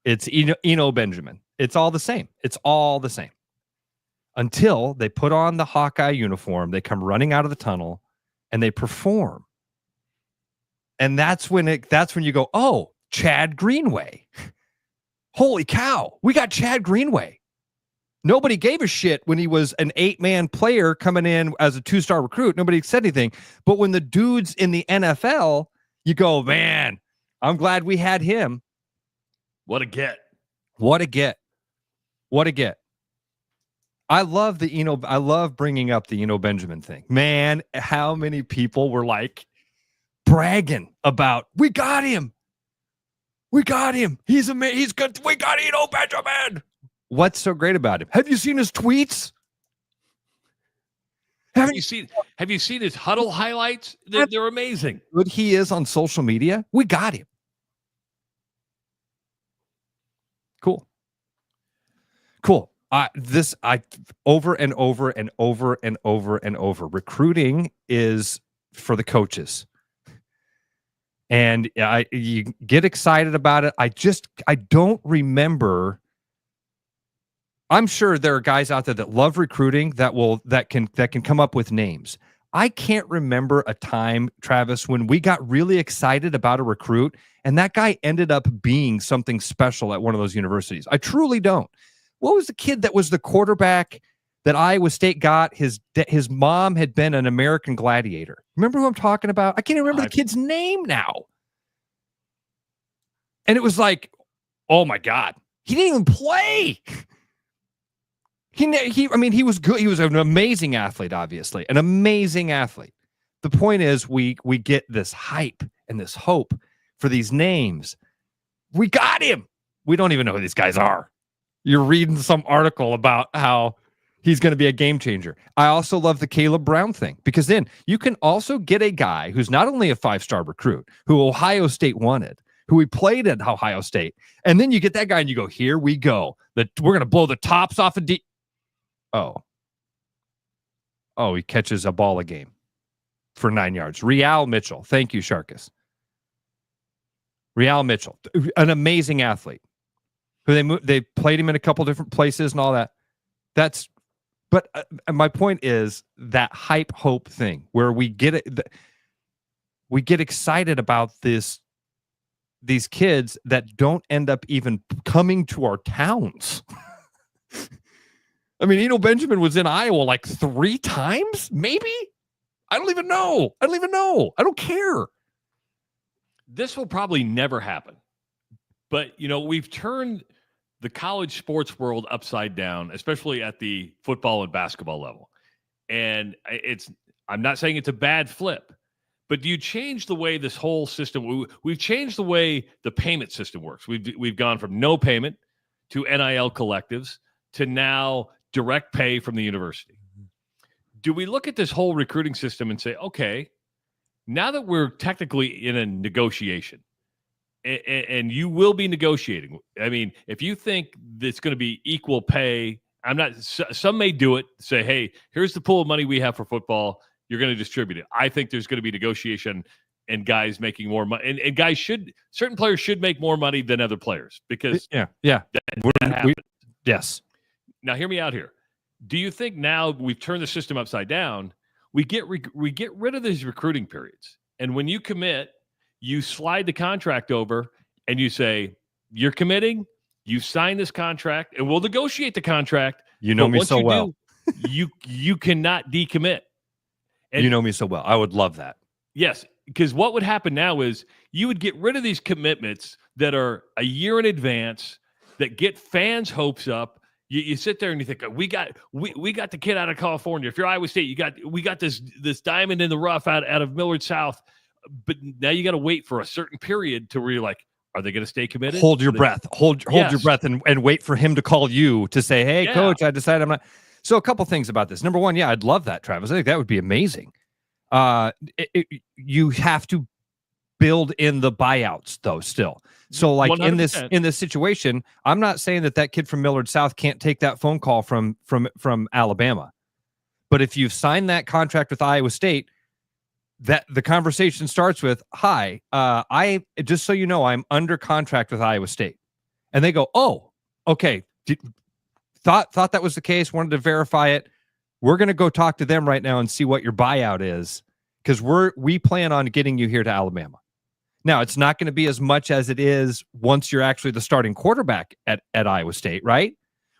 It's Eno Benjamin. It's all the same. It's all the same. Until they put on the Hawkeye uniform, they come running out of the tunnel and they perform. And that's when you go, oh, Chad Greenway. Holy cow. We got Chad Greenway. Nobody gave a shit when he was an 8-man player coming in as a 2-star recruit. Nobody said anything. But when the dude's in the NFL, you go, man, I'm glad we had him. What a get. What a get. What a get. I love bringing up the Eno Benjamin thing. Man, how many people were like bragging about, we got him. We got him. He's amazing. He's good. We got Eno Benjamin. What's so great about him? Have you seen his tweets? Have you seen his huddle highlights? They're amazing. Good he is on social media. We got him. Cool. Over and over and over and over and over. Recruiting is for the coaches. And you get excited about it. I don't remember. I'm sure there are guys out there that love recruiting that can come up with names. I can't remember a time, Travis, when we got really excited about a recruit and that guy ended up being something special at one of those universities. I truly don't. What was the kid that was the quarterback that Iowa State got? His mom had been an American Gladiator. Remember who I'm talking about? I can't even remember the kid's name now. And it was like, oh my God, he didn't even play. He was good. He was an amazing athlete, obviously, an amazing athlete. The point is we get this hype and this hope for these names. We got him. We don't even know who these guys are. You're reading some article about how he's going to be a game changer. I also love the Caleb Brown thing, because then you can also get a guy who's not only a 5-star recruit, who Ohio State wanted, who he played at Ohio State, and then you get that guy and you go, here we go. We're going to blow the tops off of Oh, he catches a ball a game for 9 yards. Real Mitchell. Thank you, Sharkus. Real Mitchell, an amazing athlete. Who they played him in a couple different places and all that. But my point is that hype hope thing where we get excited about these kids that don't end up even coming to our towns. I mean, Eno Benjamin was in Iowa like 3 times, maybe? I don't even know. I don't care. This will probably never happen. But, we've turned the college sports world upside down, especially at the football and basketball level. And I'm not saying it's a bad flip, but do you change the way this whole system, we've changed the way the payment system works. We've gone from no payment to NIL collectives to now direct pay from the university. Do we look at this whole recruiting system and say, okay, now that we're technically in a negotiation, and you will be negotiating. I mean, if you think it's going to be equal pay, some may do it, say, hey, here's the pool of money we have for football. You're going to distribute it. I think there's going to be negotiation and guys making more money. And certain players should make more money than other players because that happens. Yes. Now, hear me out here. Do you think now we've turned the system upside down, we get rid of these recruiting periods? And when you commit, you slide the contract over and you say, you're committing, you sign this contract, and we'll negotiate the contract. You know me so well. You cannot decommit. And you know me so well. I would love that. Yes, because what would happen now is you would get rid of these commitments that are a year in advance that get fans' hopes up. You sit there and you think, we got the kid out of California. If you're Iowa State, we got this diamond in the rough out of Millard South. But now you got to wait for a certain period to where you're like, are they going to stay committed? Hold your breath. Hold your breath and wait for him to call you to say, hey, coach, I decided I'm not. So a couple things about this. Number one, I'd love that, Travis. I think that would be amazing. You have to build in the buyouts, though, still. So like 100%. in this situation, I'm not saying that kid from Millard South can't take that phone call from Alabama. But if you've signed that contract with Iowa State, that the conversation starts with, hi, I just so you know, I'm under contract with Iowa State. And they go, oh, okay. Thought that was the case, wanted to verify it. We're going to go talk to them right now and see what your buyout is, because we plan on getting you here to Alabama. Now, it's not going to be as much as it is once you're actually the starting quarterback at Iowa State, right?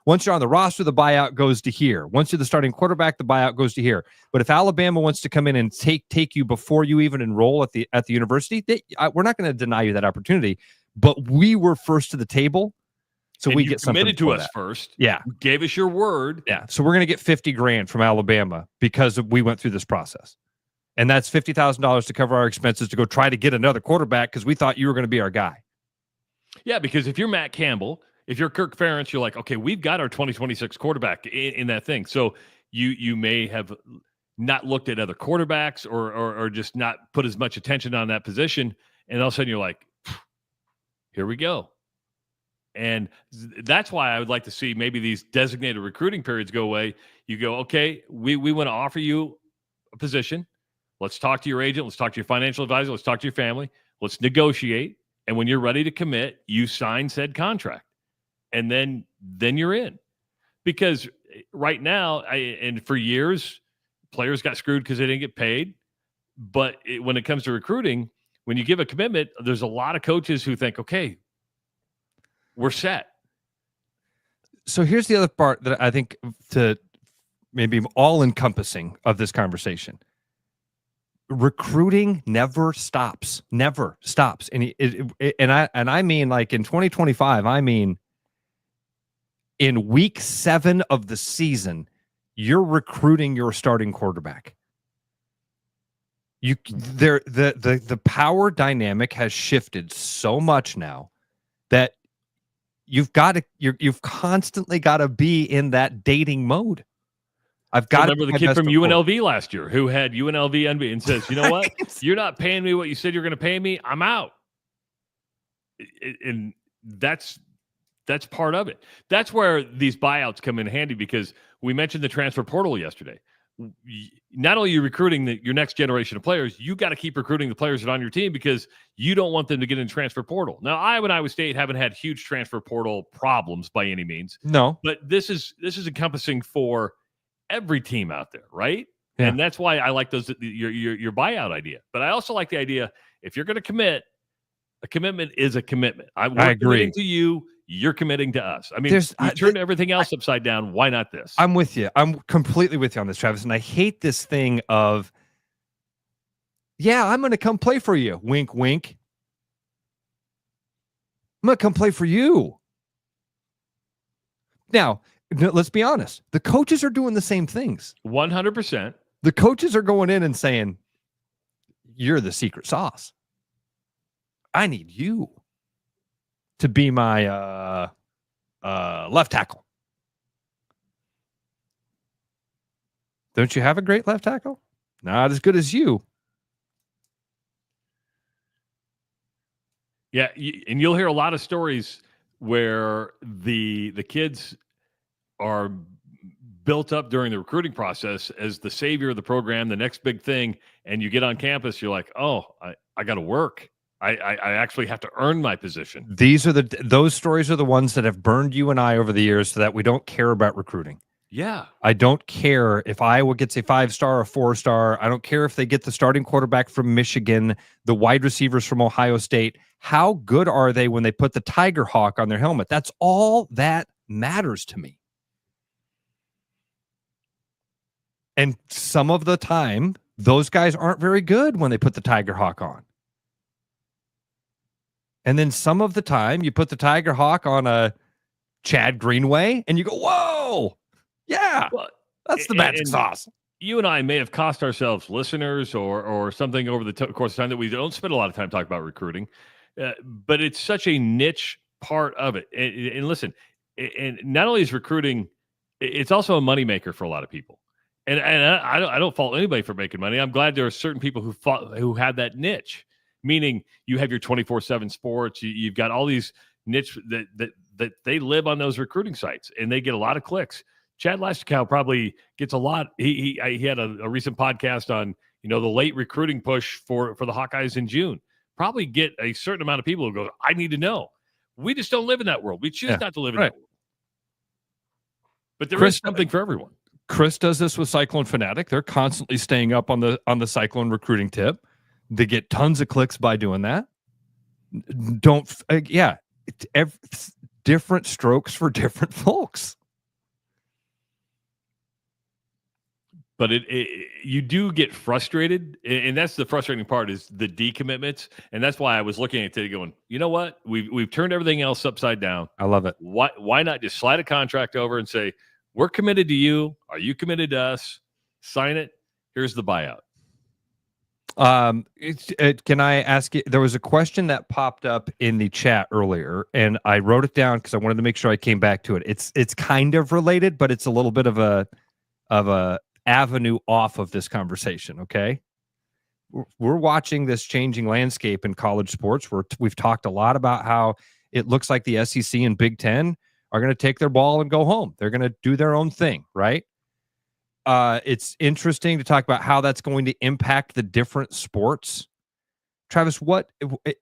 Once you're on the roster, the buyout goes to here. Once you're the starting quarterback, the buyout goes to here. But if Alabama wants to come in and take you before you even enroll at the university, we're not going to deny you that opportunity. But we were first to the table, so we get something committed to us first. Yeah, you gave us your word. Yeah, so we're going to get $50,000 from Alabama because we went through this process, and that's $50,000 to cover our expenses to go try to get another quarterback because we thought you were going to be our guy. Yeah, because if you're Matt Campbell. If you're Kirk Ferentz, you're like, okay, we've got our 2026 quarterback in that thing. So you may have not looked at other quarterbacks or just not put as much attention on that position. And all of a sudden you're like, here we go. And that's why I would like to see maybe these designated recruiting periods go away. You go, okay, we want to offer you a position. Let's talk to your agent. Let's talk to your financial advisor. Let's talk to your family. Let's negotiate. And when you're ready to commit, you sign said contract. And then you're in, because right now, and for years, players got screwed because they didn't get paid. But when it comes to recruiting, when you give a commitment, there's a lot of coaches who think, okay, we're set. So here's the other part that I think to maybe all encompassing of this conversation. Recruiting never stops, and I mean, like in 2025, I mean, in week 7 of the season, you're recruiting your starting quarterback. The power dynamic has shifted so much now that you've constantly got to be in that dating mode. I've got to remember the kid from UNLV last year who had UNLV envy and says, "You know what? You're not paying me what you said you're going to pay me. I'm out." And that's part of it. That's where these buyouts come in handy, because we mentioned the transfer portal yesterday. Not only are you recruiting your next generation of players, you got to keep recruiting the players that are on your team, because you don't want them to get in the transfer portal. Now, Iowa State haven't had huge transfer portal problems by any means. No. But this is encompassing for every team out there, right? Yeah. And that's why I like your buyout idea. But I also like the idea, if you're going to commit, a commitment is a commitment. I agree. Committing to you. You're committing to us. I mean, you turned everything else upside down. Why not this? I'm with you. I'm completely with you on this, Travis. And I hate this thing of, yeah, I'm going to come play for you. Wink, wink. I'm going to come play for you. Now, let's be honest. The coaches are doing the same things. 100%. The coaches are going in and saying, you're the secret sauce. I need you to be my left tackle. Don't you have a great left tackle? Not as good as you. Yeah, and you'll hear a lot of stories where the kids are built up during the recruiting process as the savior of the program, the next big thing, and you get on campus, you're like, oh, I got to work. I actually have to earn my position. Those stories are the ones that have burned you and I over the years, so that we don't care about recruiting. Yeah. I don't care if Iowa gets a 5-star or 4-star. I don't care if they get the starting quarterback from Michigan, the wide receivers from Ohio State. How good are they when they put the Tiger Hawk on their helmet? That's all that matters to me. And some of the time, those guys aren't very good when they put the Tiger Hawk on. And then some of the time, you put the Tiger Hawk on a Chad Greenway, and you go, whoa, yeah, that's the magic sauce. You and I may have cost ourselves listeners or something over the course of time that we don't spend a lot of time talking about recruiting. But it's such a niche part of it. And listen, and not only is recruiting, it's also a moneymaker for a lot of people. And I don't fault anybody for making money. I'm glad there are certain people who have that niche. Meaning you have your 24/7 sports. You've got all these niche that they live on those recruiting sites, and they get a lot of clicks. Chad Lasterkow probably gets a lot. He had a recent podcast on the late recruiting push for the Hawkeyes in June. Probably get a certain amount of people who go, I need to know. We just don't live in that world. We choose not to live in that world. But there is something for everyone. Chris does this with Cyclone Fanatic. They're constantly staying up on the Cyclone recruiting tip. They get tons of clicks by doing that. Different strokes for different folks. But you do get frustrated, and that's the frustrating part, is the decommitments, and that's why I was looking at it today going, you know what? We've turned everything else upside down. I love it. Why not just slide a contract over and say, we're committed to you. Are you committed to us? Sign it. Here's the buyout. Can I ask you? There was a question that popped up in the chat earlier, and I wrote it down because I wanted to make sure I came back to it. It's kind of related, but it's a little bit of a avenue off of this conversation. Okay, we're watching this changing landscape in college sports. We've talked a lot about how it looks like the SEC and Big Ten are going to take their ball and go home. They're going to do their own thing, right? It's interesting to talk about how that's going to impact the different sports. Travis, what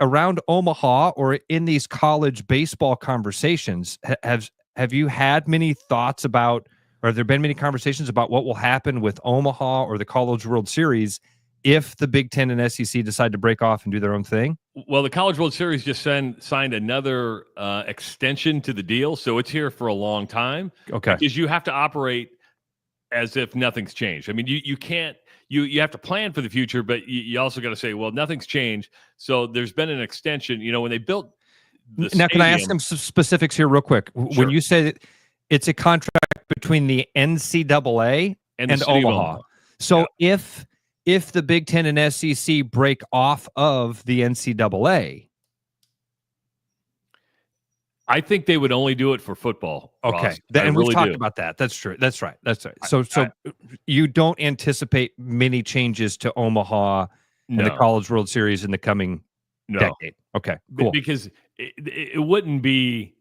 around Omaha or in these college baseball conversations, have you had many thoughts about, or have there been many conversations about what will happen with Omaha or the College World Series if the Big Ten and SEC decide to break off and do their own thing? Well, the College World Series just signed another extension to the deal, so it's here for a long time. Okay. Because you have to operate as if nothing's changed. I mean, you can't, you have to plan for the future, but you also got to say, well, nothing's changed. So there's been an extension, when they built the Now, can I ask some specifics here real quick? Sure. When you say that it's a contract between the NCAA and Omaha. So if if the Big Ten and SEC break off of the NCAA. I think they would only do it for football. Okay. Ross. And we've talked do. about that. That's true. That's right. So you don't anticipate many changes to Omaha and the College World Series in the coming decade. Okay, cool. Because it wouldn't be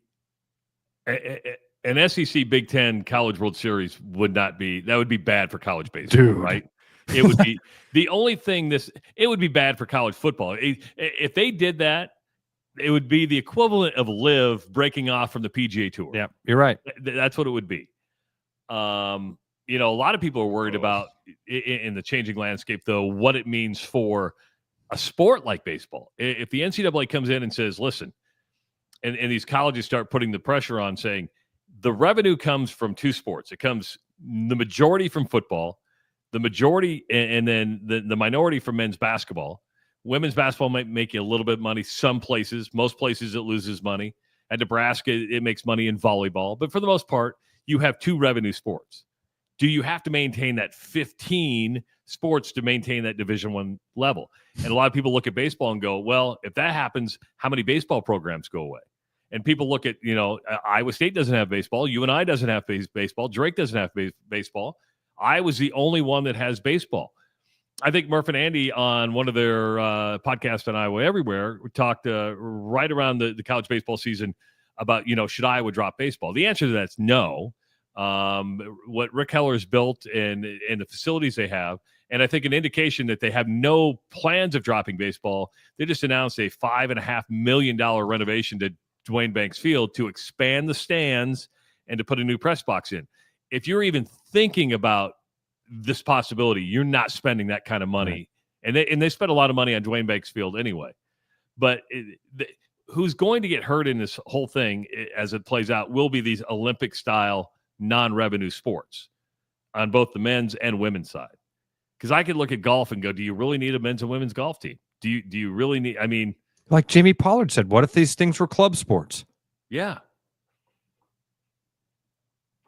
an SEC Big Ten College World Series would not be, that would be bad for college baseball, Dude. right? It would be the only thing it would be bad for college football. If they did that, it would be the equivalent of Live breaking off from the PGA Tour. Yeah, you're right. That's what it would be. A lot of people are worried about in the changing landscape, though, what it means for a sport like baseball. If the NCAA comes in and says, listen, and these colleges start putting the pressure on saying the revenue comes from two sports. It comes the majority from football, the majority, and then the minority from men's basketball. Women's basketball might make you a little bit of money some places. Most places it loses money. At Nebraska, it makes money in volleyball. But for the most part, you have two revenue sports. Do you have to maintain that 15 sports to maintain that Division I level? And a lot of people look at baseball and go, well, if that happens, how many baseball programs go away? And people look at, Iowa State doesn't have baseball. UNI doesn't have baseball. Drake doesn't have baseball. Iowa's the only one that has baseball. I think Murph and Andy on one of their podcasts on Iowa Everywhere talked right around the college baseball season about, should Iowa drop baseball? The answer to that is no. What Rick Heller's built and the facilities they have, and I think an indication that they have no plans of dropping baseball. They just announced a $5.5 million renovation to Dwayne Banks Field to expand the stands and to put a new press box in. If you're even thinking about this possibility, you're not spending that kind of money. Right. And they spent a lot of money on Dwayne Banks Field anyway. But who's going to get hurt in this whole thing as it plays out will be these Olympic-style non-revenue sports on both the men's and women's side. Because I could look at golf and go, do you really need a men's and women's golf team? Do you really need, like Jamie Pollard said, what if these things were club sports? Yeah.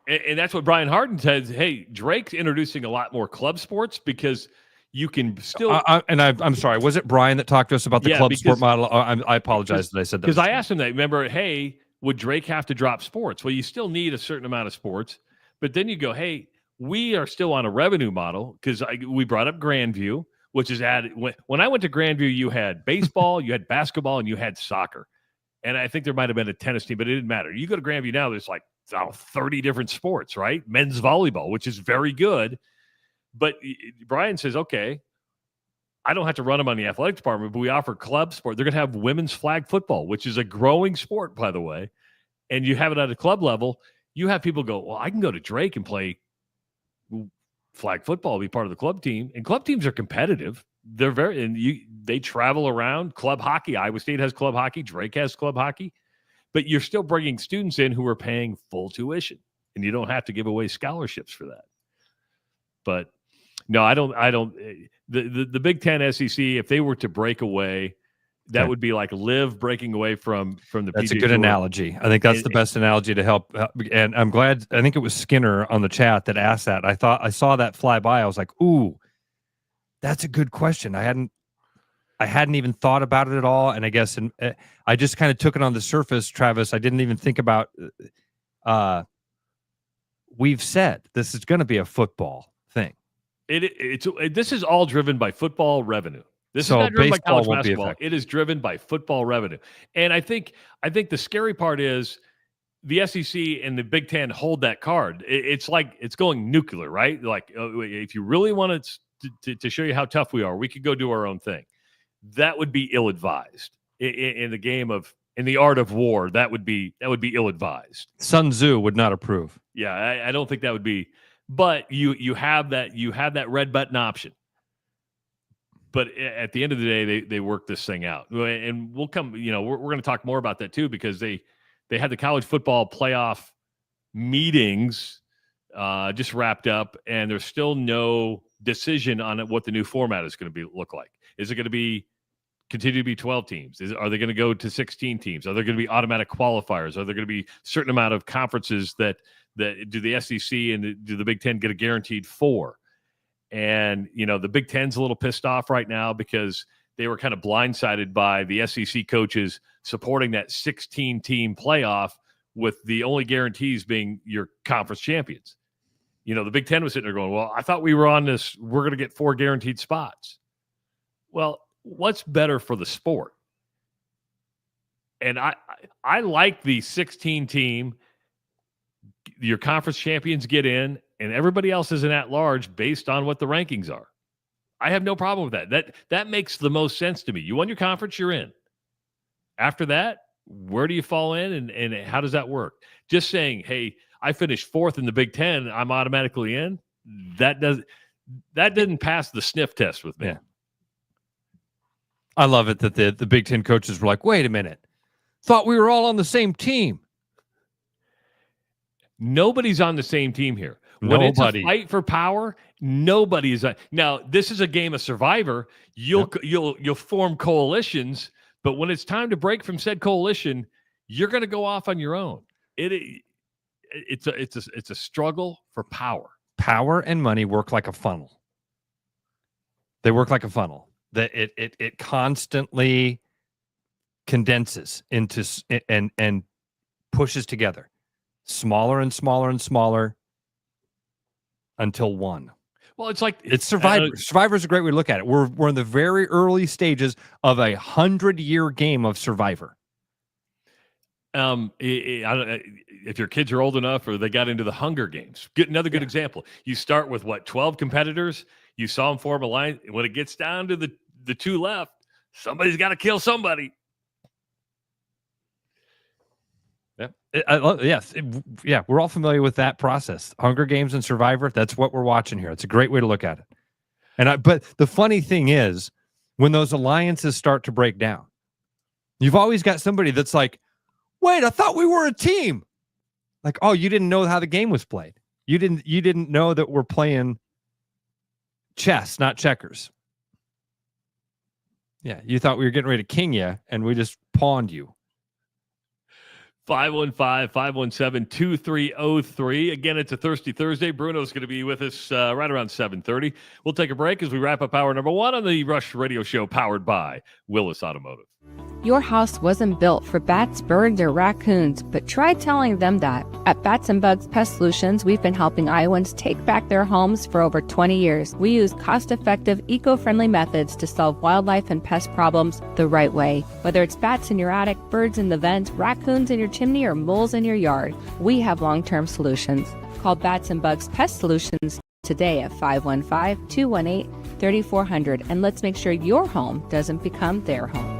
And that's what Brian Harden says. Hey, Drake's introducing a lot more club sports because you can still. I'm sorry. Was it Brian that talked to us about the club sport model? I apologize that I said that. Because I asked him that. Remember, hey, would Drake have to drop sports? Well, you still need a certain amount of sports. But then you go, hey, we are still on a revenue model because we brought up Grandview, which is added. When I went to Grandview, you had baseball, you had basketball, and you had soccer. And I think there might have been a tennis team, but it didn't matter. You go to Grandview now, there's like 30 different sports, right? Men's volleyball, which is very good. But Brian says, okay, I don't have to run them on the athletic department, but we offer club sport. They're going to have women's flag football, which is a growing sport, by the way. And you have it at a club level. You have people go, well, I can go to Drake and play flag football, be part of the club team. And club teams are competitive. They're they travel around. Club hockey, Iowa State has club hockey. Drake has club hockey. But you're still bringing students in who are paying full tuition, and you don't have to give away scholarships for that. But no, I don't. The Big Ten SEC, if they were to break away, that would be like Live breaking away from the. That's PGA a good Tour. Analogy. I think that's the best analogy to help. And I'm glad. I think it was Skinner on the chat that asked that. I saw that fly by. I was like, ooh, that's a good question. I hadn't even thought about it at all. And I guess I just kind of took it on the surface, Travis. I didn't even think about, we've said this is going to be a football thing. This is all driven by football revenue. This is not driven by college basketball. It is driven by football revenue. And I think the scary part is the SEC and the Big Ten hold that card. It's like it's going nuclear, right? Like if you really wanted to show you how tough we are, we could go do our own thing. That would be ill-advised in the game of, in the art of war. That would be ill-advised. Sun Tzu would not approve. Yeah, I don't think that would be. But you have that red button option. But at the end of the day, they work this thing out, and we'll come. We're going to talk more about that too, because they had the college football playoff meetings just wrapped up, and there's still no decision on what the new format is going to look like. Is it going to continue to be 12 teams? Are they going to go to 16 teams? Are there going to be automatic qualifiers? Are there going to be a certain amount of conferences that do the SEC and do the Big Ten get a guaranteed 4? And, the Big Ten's a little pissed off right now because they were kind of blindsided by the SEC coaches supporting that 16-team playoff with the only guarantees being your conference champions. The Big Ten was sitting there going, well, I thought we were on this. We're going to get 4 guaranteed spots. Well, what's better for the sport? And I like the 16-team. Your conference champions get in, and everybody else is an at-large based on what the rankings are. I have no problem with that. That makes the most sense to me. You won your conference, you're in. After that, where do you fall in, and how does that work? Just saying, hey, I finished 4th in the Big Ten, I'm automatically in. That didn't pass the sniff test with me. Yeah. I love it that the Big Ten coaches were like, wait a minute. Thought we were all on the same team. Nobody's on the same team here. When it's a fight for power, nobody is. Now, this is a game of Survivor. You'll form coalitions, but when it's time to break from said coalition, you're going to go off on your own. It's a struggle for power. Power and money work like a funnel. They work like a funnel. That it constantly condenses into and pushes together, smaller and smaller and smaller, until one. Well, it's Survivor. Survivor is a great way to look at it. We're in the very early stages of a 100-year game of Survivor. If your kids are old enough or they got into the Hunger Games, get another good example. You start with 12 competitors. You saw them form a line. When it gets down to the 2 left, somebody's got to kill somebody. Yeah. We're all familiar with that process. Hunger Games and Survivor. That's what we're watching here. It's a great way to look at it. But the funny thing is, when those alliances start to break down, you've always got somebody that's like, wait, I thought we were a team. Like, oh, you didn't know how the game was played. You didn't know that we're playing chess, not checkers. Yeah, you thought we were getting ready to king you, and we just pawned you. 515-517-2303. Again, it's a Thirsty Thursday. Bruno's going to be with us right around 7:30. We'll take a break as we wrap up hour number 1 on the Rush Radio Show, powered by Willis Automotive. Your house wasn't built for bats, birds, or raccoons, but try telling them that. At Bats and Bugs Pest Solutions, we've been helping Iowans take back their homes for over 20 years. We use cost-effective, eco-friendly methods to solve wildlife and pest problems the right way. Whether it's bats in your attic, birds in the vent, raccoons in your chimney, or moles in your yard, we have long-term solutions. Call Bats and Bugs Pest Solutions today at 515-218-3400, and let's make sure your home doesn't become their home.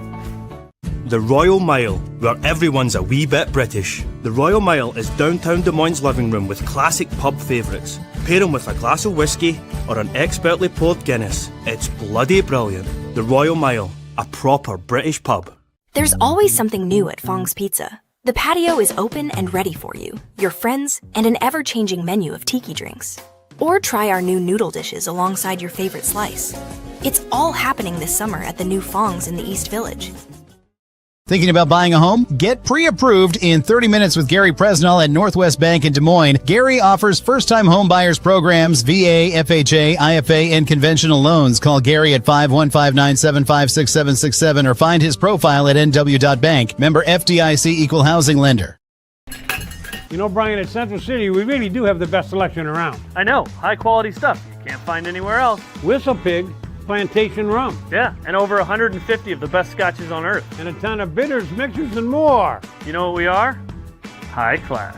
The Royal Mile, where everyone's a wee bit British. The Royal Mile is downtown Des Moines' living room with classic pub favourites. Pair them with a glass of whiskey or an expertly poured Guinness. It's bloody brilliant. The Royal Mile, a proper British pub. There's always something new at Fong's Pizza. The patio is open and ready for you, your friends, and an ever-changing menu of tiki drinks. Or try our new noodle dishes alongside your favorite slice. It's all happening this summer at the new Fong's in the East Village. Thinking about buying a home? Get pre-approved in 30 minutes with Gary Presnell at Northwest Bank in Des Moines. Gary offers first-time home buyers programs, VA, FHA, IFA, and conventional loans. Call Gary at 515-975-6767 or find his profile at nw.bank. Member FDIC Equal Housing Lender. You know, Brian, at Central City, we really do have the best selection around. I know, high-quality stuff you can't find anywhere else. Whistle Pig Plantation Rum. Yeah, and over 150 of the best scotches on earth. And a ton of bitters, mixers, and more. You know what we are? High class.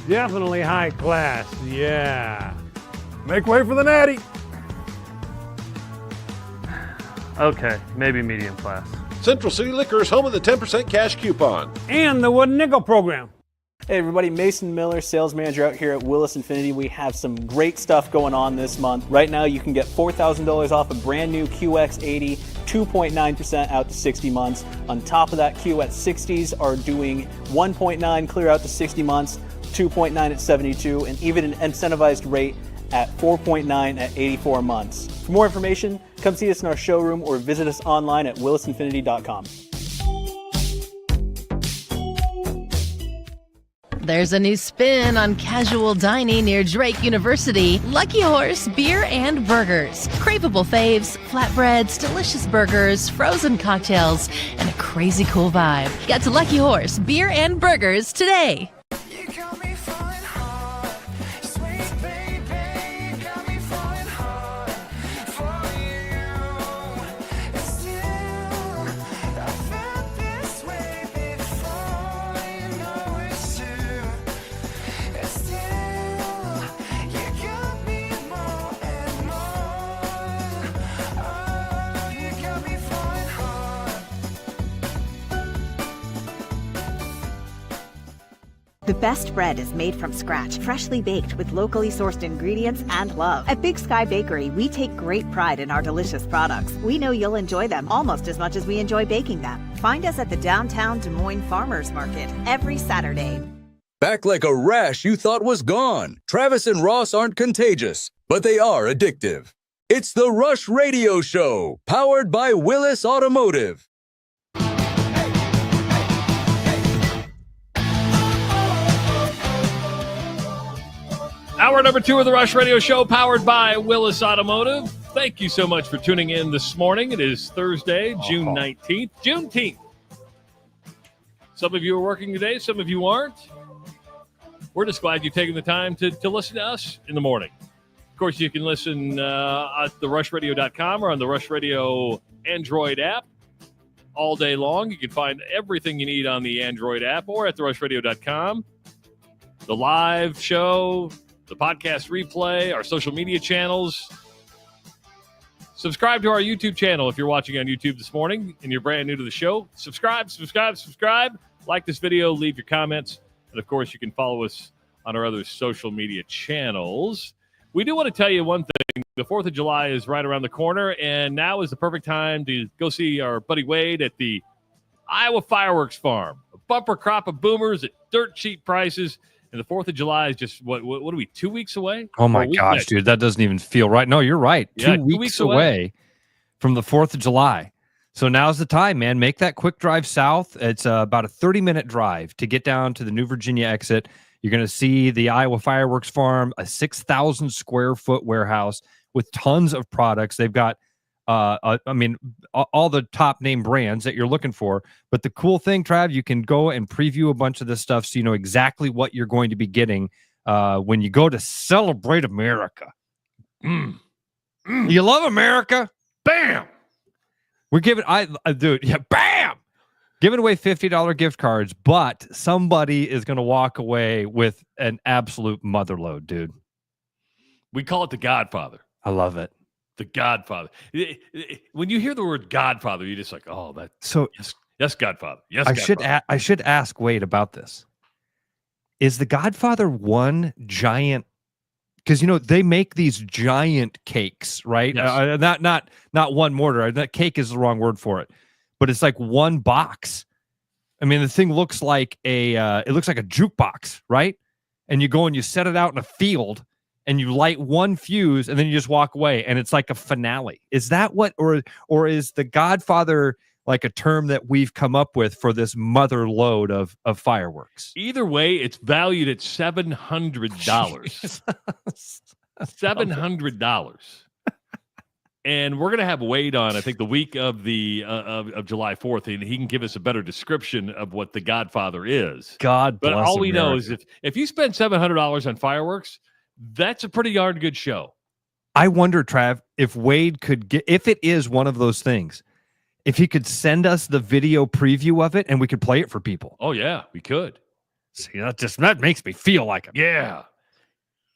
Definitely high class, yeah. Make way for the natty. Okay, maybe medium class. Central City Liquors, home of the 10% cash coupon. And the wooden nickel program. Hey everybody, Mason Miller, sales manager out here at Willis Infinity. We have some great stuff going on this month. Right now you can get $4,000 off a brand new QX80, 2.9% out to 60 months. On top of that, QX60s are doing 1.9 clear out to 60 months, 2.9 at 72, and even an incentivized rate at 4.9 at 84 months. For more information, come see us in our showroom or visit us online at willisinfinity.com. There's a new spin on casual dining near Drake University. Lucky Horse Beer and Burgers. Craveable faves, flatbreads, delicious burgers, frozen cocktails, and a crazy cool vibe. Get to Lucky Horse Beer and Burgers today. The best bread is made from scratch, freshly baked with locally sourced ingredients and love. At Big Sky Bakery, we take great pride in our delicious products. We know you'll enjoy them almost as much as we enjoy baking them. Find us at the downtown Des Moines Farmers Market every Saturday. Back like a rash you thought was gone. Travis and Ross aren't contagious, but they are addictive. It's the Rush Radio Show, powered by Willis Automotive. Hour number 2 of the Rush Radio Show, powered by Willis Automotive. Thank you so much for tuning in this morning. It is Thursday, June 19th. Juneteenth. Some of you are working today, some of you aren't. We're just glad you've taken the time to listen to us in the morning. Of course, you can listen at therushradio.com or on the Rush Radio Android app all day long. You can find everything you need on the Android app or at therushradio.com. The live show, the podcast replay, our social media channels. Subscribe to our YouTube channel if you're watching on YouTube this morning and you're brand new to the show. Subscribe. Like this video, leave your comments. And, of course, you can follow us on our other social media channels. We do want to tell you one thing. The 4th of July is right around the corner, and now is the perfect time to go see our buddy Wade at the Iowa Fireworks Farm. A bumper crop of boomers at dirt cheap prices. And the 4th of July is just, what are we, 2 weeks away? Oh, my gosh, dude, that doesn't even feel right. No, you're right. Yeah, 2 weeks away from the 4th of July. So now's the time, man. Make that quick drive south. It's about a 30-minute drive to get down to the New Virginia exit. You're going to see the Iowa Fireworks Farm, a 6,000 square foot warehouse with tons of products. They've got, all the top name brands that you're looking for. But the cool thing, Trav, you can go and preview a bunch of this stuff so you know exactly what you're going to be getting when you go to celebrate America. You love America? Bam! We're giving, bam! Giving away $50 gift cards, but somebody is going to walk away with an absolute motherload, dude. We call it the Godfather. I love it. The Godfather. When you hear the word Godfather, you're just like, oh, that. So yes, Godfather. Yes, I should ask Wade about this. Is the Godfather one giant? Because they make these giant cakes, right? Yes. Not one mortar. That cake is the wrong word for it, but it's like one box. I mean, the thing looks like a jukebox, right? And you go and you set it out in a field, and you light one fuse, and then you just walk away, and it's like a finale. Is that what, or is the Godfather like a term that we've come up with for this mother load of fireworks? Either way, it's valued at $700. $700. And we're going to have Wade on, I think, the week of the of July 4th, and he can give us a better description of what the Godfather is. God bless But all we know America. is if you spend $700 on fireworks, that's a pretty darn good show. I wonder, Trav, if Wade could get, if it is one of those things, if he could send us the video preview of it and we could play it for people. Oh, yeah, we could. See, that makes me feel like it. Yeah.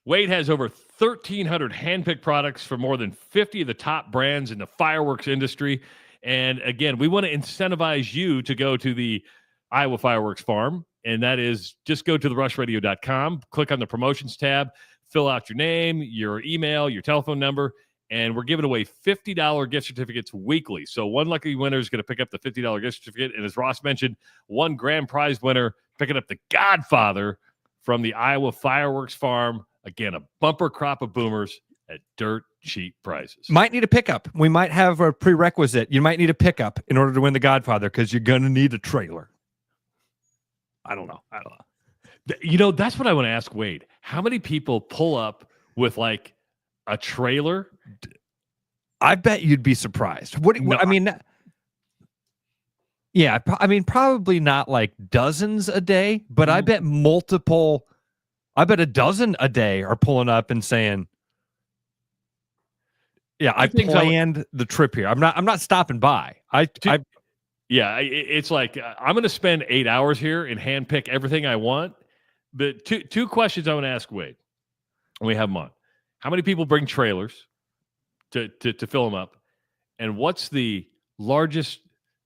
Wade has over 1,300 handpicked products for more than 50 of the top brands in the fireworks industry. And again, we want to incentivize you to go to the Iowa Fireworks Farm. And that is just go to therushradio.com, click on the promotions tab, fill out your name, your email, your telephone number, and we're giving away $50 gift certificates weekly. So one lucky winner is going to pick up the $50 gift certificate. And as Ross mentioned, one grand prize winner picking up the Godfather from the Iowa Fireworks Farm. Again, a bumper crop of boomers at dirt cheap prices. Might need a pickup. We might have a prerequisite. You might need a pickup in order to win the Godfather because you're going to need a trailer. I don't know. That's what I want to ask Wade. How many people pull up with like a trailer? I bet you'd be surprised. I mean, yeah, I mean, probably not like dozens a day, but I bet a dozen a day are pulling up and saying, yeah, I planned the trip here. I'm not stopping by. It's like I'm going to spend 8 hours here and handpick everything I want. But two questions I want to ask Wade, and we have them on. How many people bring trailers to fill them up? And what's the largest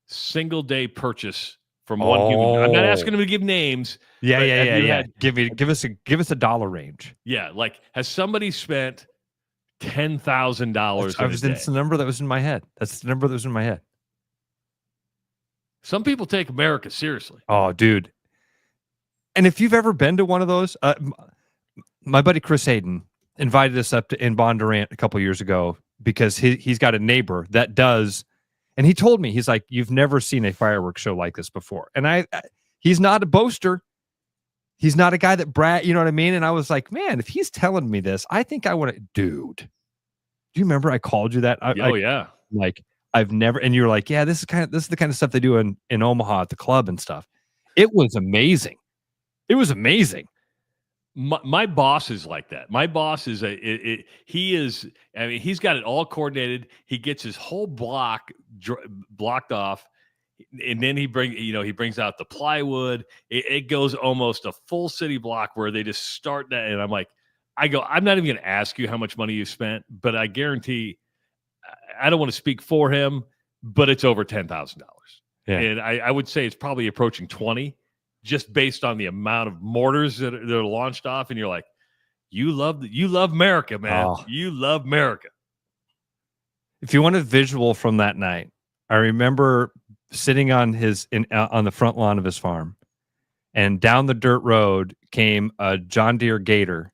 single day purchase from one human? I'm not asking him to give names. Yeah. Give us a dollar range. Yeah, like has somebody spent $10,000? That's the number that was in my head. Some people take America seriously. Oh, dude. And if you've ever been to one of those, my buddy Chris Hayden invited us up in Bondurant a couple years ago because he's got a neighbor that does. And he told me, he's like, you've never seen a fireworks show like this before. And he's not a boaster. He's not a guy that you know what I mean? And I was like, man, if he's telling me this, I think I want to, dude. Do you remember I called you that? Yeah. Like I've never, and you're like, yeah, this is the kind of stuff they do in Omaha at the club and stuff. It was amazing. My boss is like that. My boss is he's got it all coordinated. He gets his whole block blocked off, and then he brings out the plywood. It goes almost a full city block where they just start that. And I'm like, I'm not even going to ask you how much money you spent, but I guarantee, I don't want to speak for him, but it's over $10,000. Yeah. And I would say it's probably approaching 20. Just based on the amount of mortars that are launched off, and you're like, you love America, man. Oh. You love America. If you want a visual from that night, I remember sitting on the front lawn of his farm, and down the dirt road came a John Deere Gator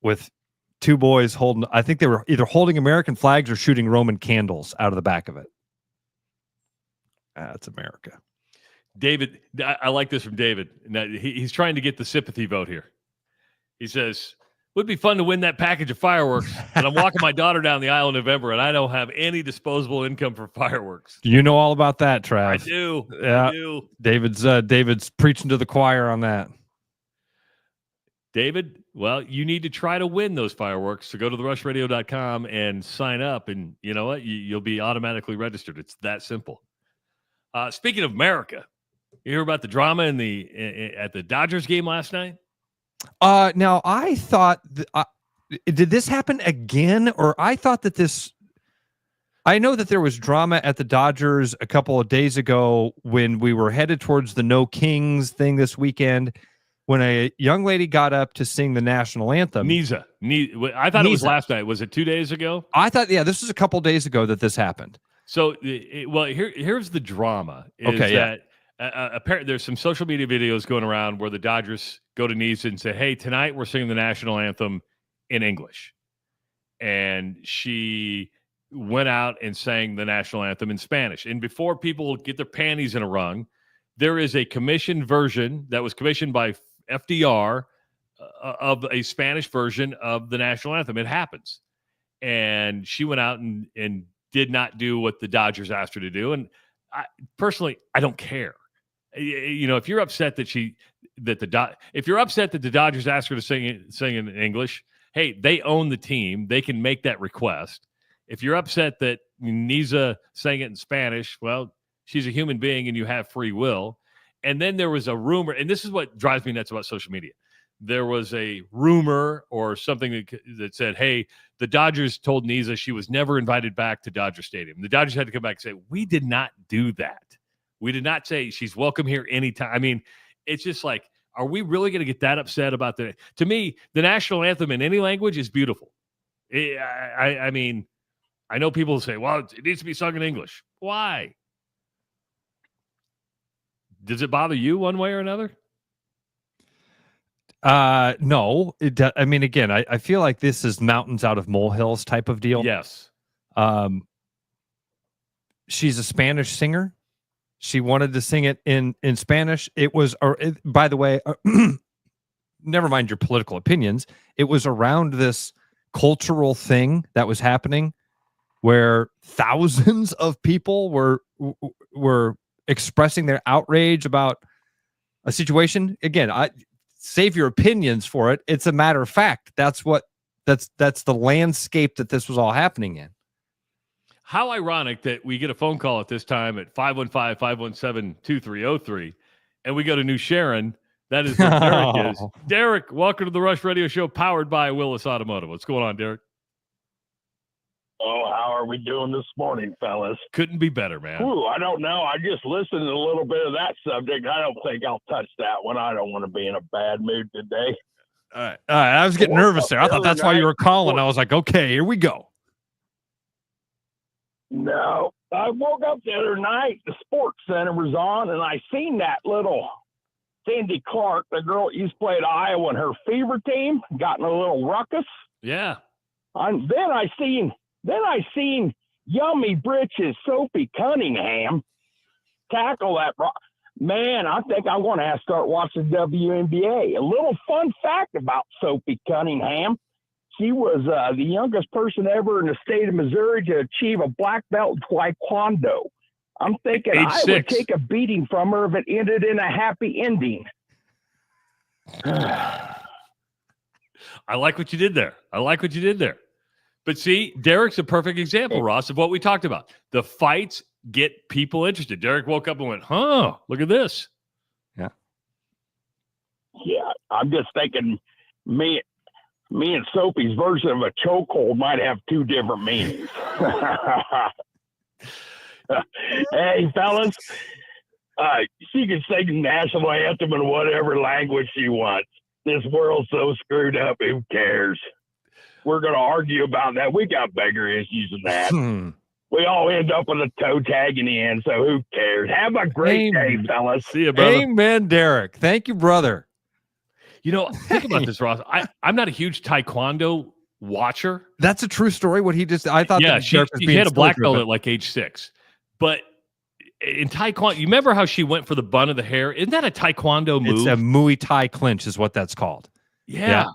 with two boys holding. I think they were either holding American flags or shooting Roman candles out of the back of it. That's America. David, I like this from David. Now, he's trying to get the sympathy vote here. He says, would be fun to win that package of fireworks, but I'm walking my daughter down the aisle in November, and I don't have any disposable income for fireworks. You know all about that, Trav. I do. Yeah. I do. David's preaching to the choir on that. David, well, you need to try to win those fireworks. So go to therushradio.com and sign up, and you know what? You'll be automatically registered. It's that simple. Speaking of America, you hear about the drama at the Dodgers game last night? Now I thought, did this happen again? Or I thought that I know that there was drama at the Dodgers a couple of days ago when we were headed towards the No Kings thing this weekend, when a young lady got up to sing the national anthem. Niza. I thought it was last night. Was it 2 days ago? I thought, this was a couple of days ago that this happened. So, here's the drama. Apparently, there's some social media videos going around where the Dodgers go to Niza and say, hey, tonight we're singing the national anthem in English. And she went out and sang the national anthem in Spanish. And before people get their panties in a rung, there is a commissioned version that was commissioned by FDR of a Spanish version of the national anthem. It happens. And she went out and did not do what the Dodgers asked her to do. And personally, I don't care. If you're upset if you're upset that the Dodgers asked her to sing in English, hey, they own the team. They can make that request. If you're upset that Niza sang it in Spanish, well, she's a human being and you have free will. And then there was a rumor, and this is what drives me nuts about social media. There was a rumor or something that said, hey, the Dodgers told Niza she was never invited back to Dodger Stadium. The Dodgers had to come back and say, we did not do that. We did not say she's welcome here anytime. I mean, it's just like, are we really going to get that upset about that? To me, the national anthem in any language is beautiful. I mean, I know people say, well, it needs to be sung in English. Why? Does it bother you one way or another? No. I mean, again, I feel like this is mountains out of molehills type of deal. Yes. She's a Spanish singer. She wanted to sing it in Spanish. It was, by the way, never mind your political opinions. It was around this cultural thing that was happening where thousands of people were expressing their outrage about a situation. Again, save your opinions for it. It's a matter of fact. That's the landscape that this was all happening in. How ironic that we get a phone call at this time at 515-517-2303, and we go to New Sharon. That is where Derek is. Derek, welcome to the Rush Radio Show, powered by Willis Automotive. What's going on, Derek? Oh, how are we doing this morning, fellas? Couldn't be better, man. Ooh, I don't know. I just listened to a little bit of that subject. I don't think I'll touch that one. I don't want to be in a bad mood today. All right. I was getting nervous there. I thought that's why you were calling. I was like, okay, here we go. No, I woke up the other night. The sports center was on, and I seen that little Sandy Clark, the girl that used to play at Iowa, and her fever team got in a little ruckus. Yeah. And then I seen Yummy Britches Sophie Cunningham tackle that. Man, I think I'm going to have to start watching WNBA. A little fun fact about Sophie Cunningham. She was the youngest person ever in the state of Missouri to achieve a black belt in Taekwondo. I'm thinking I would take a beating from her if it ended in a happy ending. I like what you did there. But see, Derek's a perfect example, Ross, of what we talked about. The fights get people interested. Derek woke up and went, huh, look at this. Yeah. Yeah, I'm just thinking me and Sophie's version of a chokehold might have two different meanings. Hey, fellas, she can sing the national anthem in whatever language she wants. This world's so screwed up, who cares? We're going to argue about that. We got bigger issues than that. We all end up with a toe tag in the end, so who cares? Have a great day, fellas. See you, brother. Amen, Derek. Thank you, brother. You know, think about this, Ross. I'm not a huge Taekwondo watcher. That's a true story. What he just, I thought. Yeah, that she being had a black belt but- at like age 6. But in Taekwondo, you remember how she went for the bun of the hair? Isn't that a Taekwondo move? It's a Muay Thai clinch is what that's called. Yeah.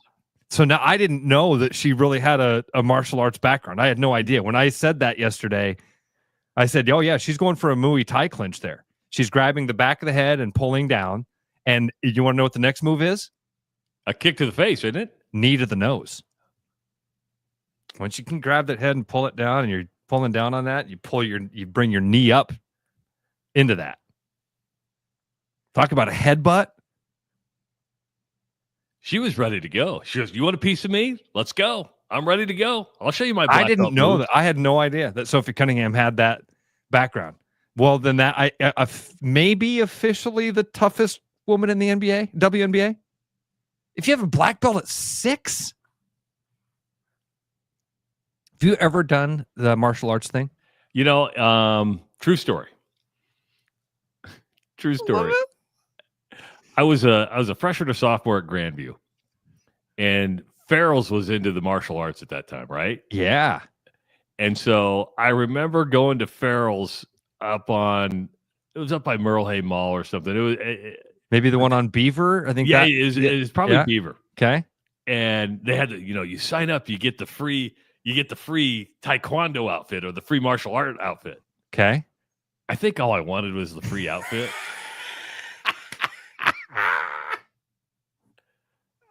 So now I didn't know that she really had a martial arts background. I had no idea. When I said that yesterday, I said, oh, yeah, she's going for a Muay Thai clinch there. She's grabbing the back of the head and pulling down. And you want to know what the next move is? A kick to the face, isn't it? Knee to the nose. Once you can grab that head and pull it down, and you're pulling down on that, you bring your knee up into that. Talk about a headbutt. She was ready to go. She goes, you want a piece of me? Let's go. I'm ready to go. I'll show you my black I didn't belt know moves. that. I had no idea that Sophie Cunningham had that background. Well, then that I maybe officially the toughest woman in the NBA, WNBA. If you have a black belt at 6, have you ever done the martial arts thing? You know, true story. True story. I was a freshman or sophomore at Grandview, and Farrell's was into the martial arts at that time, right? Yeah. And so I remember going to Farrell's up by Merlehay Mall or something. It was maybe the one on Beaver. I think. Yeah, it's probably Beaver. Okay. And they had you sign up, you get the free Taekwondo outfit or the free martial art outfit. Okay. I think all I wanted was the free outfit.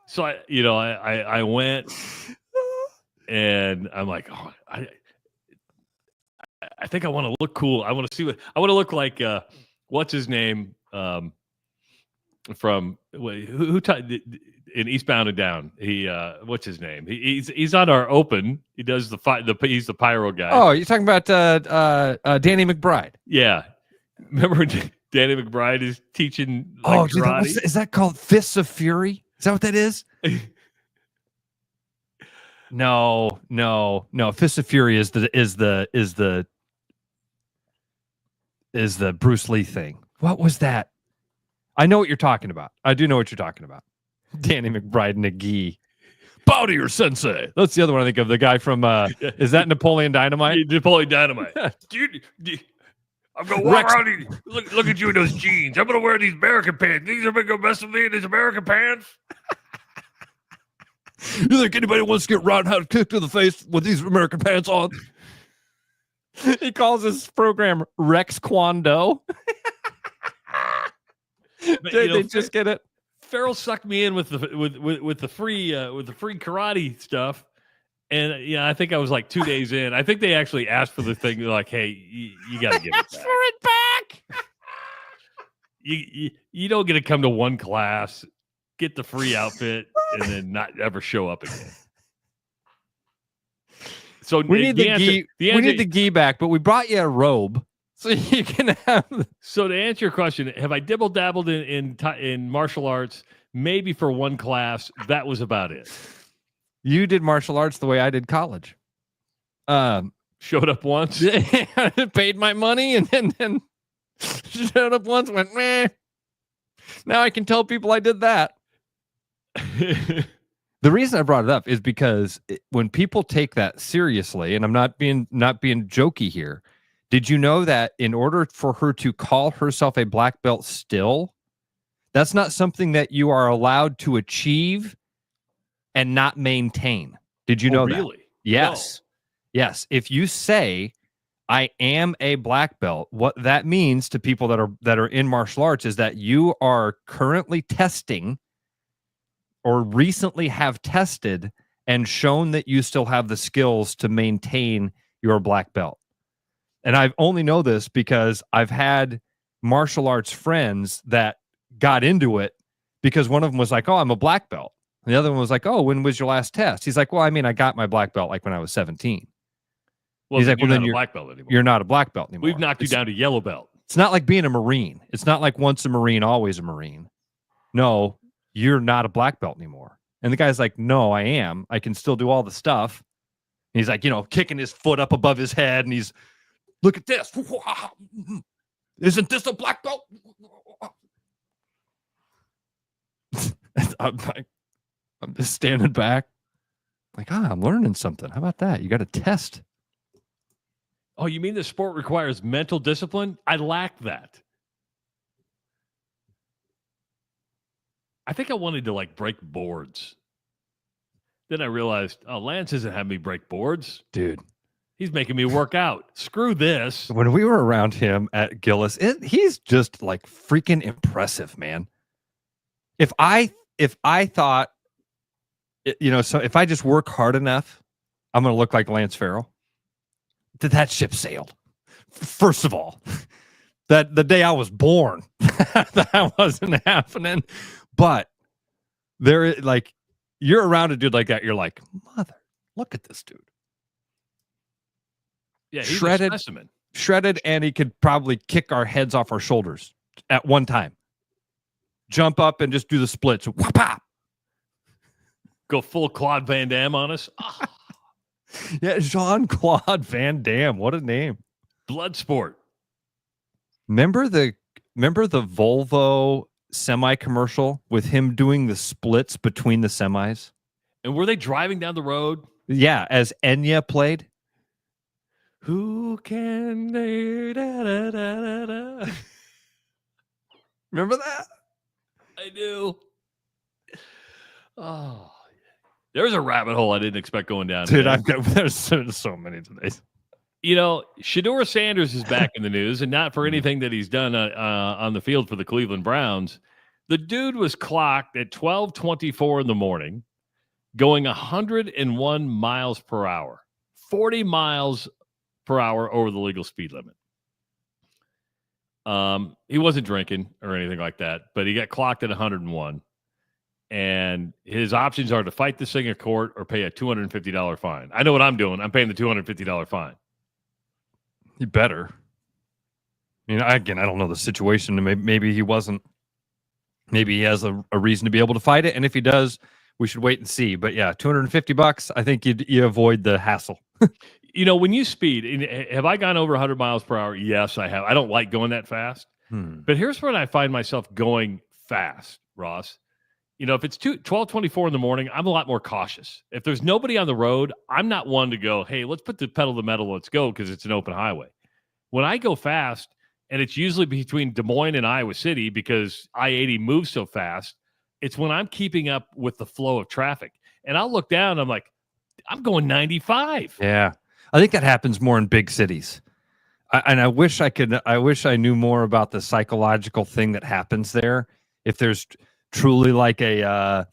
So I went, and I'm like, oh, I think I want to look cool. I want to look like what's his name from who in Eastbound and Down. He what's his name? He's on our open. He does he's the pyro guy. Oh, you're talking about Danny McBride. Yeah, remember when Danny McBride is teaching karate? Dude, is that called Fists of Fury? Is that what that is? No. Fists of Fury is the Bruce Lee thing. What was that? I know what you're talking about. I do know what you're talking about. Danny McBride and a gi. Bow to your sensei. That's the other one I think of. The guy from is that Napoleon Dynamite? Napoleon Dynamite. Dude, I'm going to walk around these. Look at you in those jeans. I'm going to wear these American pants. These are going to mess with me in these American pants. You think anybody wants to get rotten how to kick to the face with these American pants on? He calls his program Rex Kwando. They just get it. Farrell sucked me in with the free karate stuff, and I think I was like 2 days in. I think they actually asked for the thing. They're like, "Hey, you got to give it back. You don't get to come to one class, get the free outfit, and then not ever show up again." So we need the gi back, but we brought you a robe so you can have. So to answer your question, have I dabbled in martial arts? Maybe for one class. That was about it. You did martial arts the way I did college. Showed up once, paid my money, and then showed up once. Went meh. Now I can tell people I did that. The reason I brought it up is because when people take that seriously, and I'm not being jokey here, did you know that in order for her to call herself a black belt still, that's not something that you are allowed to achieve and not maintain? Did you know that? Really? Yes. No. Yes. If you say, I am a black belt, what that means to people that are in martial arts is that you are currently testing or recently have tested and shown that you still have the skills to maintain your black belt. And I only know this because I've had martial arts friends that got into it because one of them was like, "Oh, I'm a black belt." And the other one was like, "Oh, when was your last test?" He's like, "Well, I mean, I got my black belt like when I was 17. Well, he's like, "Well, then you're not a black belt anymore. You're not a black belt anymore. We've knocked you down to yellow belt." It's not like being a Marine. It's not like once a Marine, always a Marine. No, you're not a black belt anymore. And the guy's like, "No, I am. I can still do all the stuff." And he's like, kicking his foot up above his head, and he's, "Look at this. Isn't this a black belt?" I'm just standing back, like, I'm learning something. How about that? You got to test. Oh, you mean the sport requires mental discipline? I lack that. I think I wanted to break boards. Then I realized, Lance isn't having me break boards. Dude. He's making me work out. Screw this. When we were around him at Gillis, he's just freaking impressive, man. If I thought, so if I just work hard enough, I'm going to look like Lance Farrell. That ship sailed. First of all, that the day I was born, that wasn't happening. But you're around a dude like that. You're like, mother, look at this dude. Yeah, he's a specimen. Shredded, and he could probably kick our heads off our shoulders at one time. Jump up and just do the splits. Wha-pop! Go full Claude Van Damme on us. Oh. Yeah, Jean-Claude Van Damme. What a name. Bloodsport. Remember the Volvo semi commercial with him doing the splits between the semis? And were they driving down the road? Yeah, as Enya played. Who can they da, da, da, da, da. Remember that? I do. Oh, there's a rabbit hole I didn't expect going down. Dude, there's so many today. Shedeur Sanders is back in the news, and not for anything that he's done on the field for the Cleveland Browns. The dude was clocked at 12:24 in the morning, going 101 miles per hour, 40 miles per hour over the legal speed limit. He wasn't drinking or anything like that, but he got clocked at 101. And his options are to fight this thing in court or pay a $250 fine. I know what I'm doing. I'm paying the $250 fine. You better. I mean, I don't know the situation. Maybe he wasn't. Maybe he has a reason to be able to fight it. And if he does, we should wait and see. But yeah, $250. I think you avoid the hassle. When you speed, have I gone over 100 miles per hour? Yes, I have. I don't like going that fast. But here's when I find myself going fast, Ross. If it's 12:24 in the morning, I'm a lot more cautious. If there's nobody on the road, I'm not one to go, hey, let's put the pedal to the metal, let's go, because it's an open highway. When I go fast, and it's usually between Des Moines and Iowa City because I-80 moves so fast. It's when I'm keeping up with the flow of traffic. And I'll look down, and I'm like, I'm going 95. Yeah. I think that happens more in big cities. I wish I knew more about the psychological thing that happens there. If there's truly like a,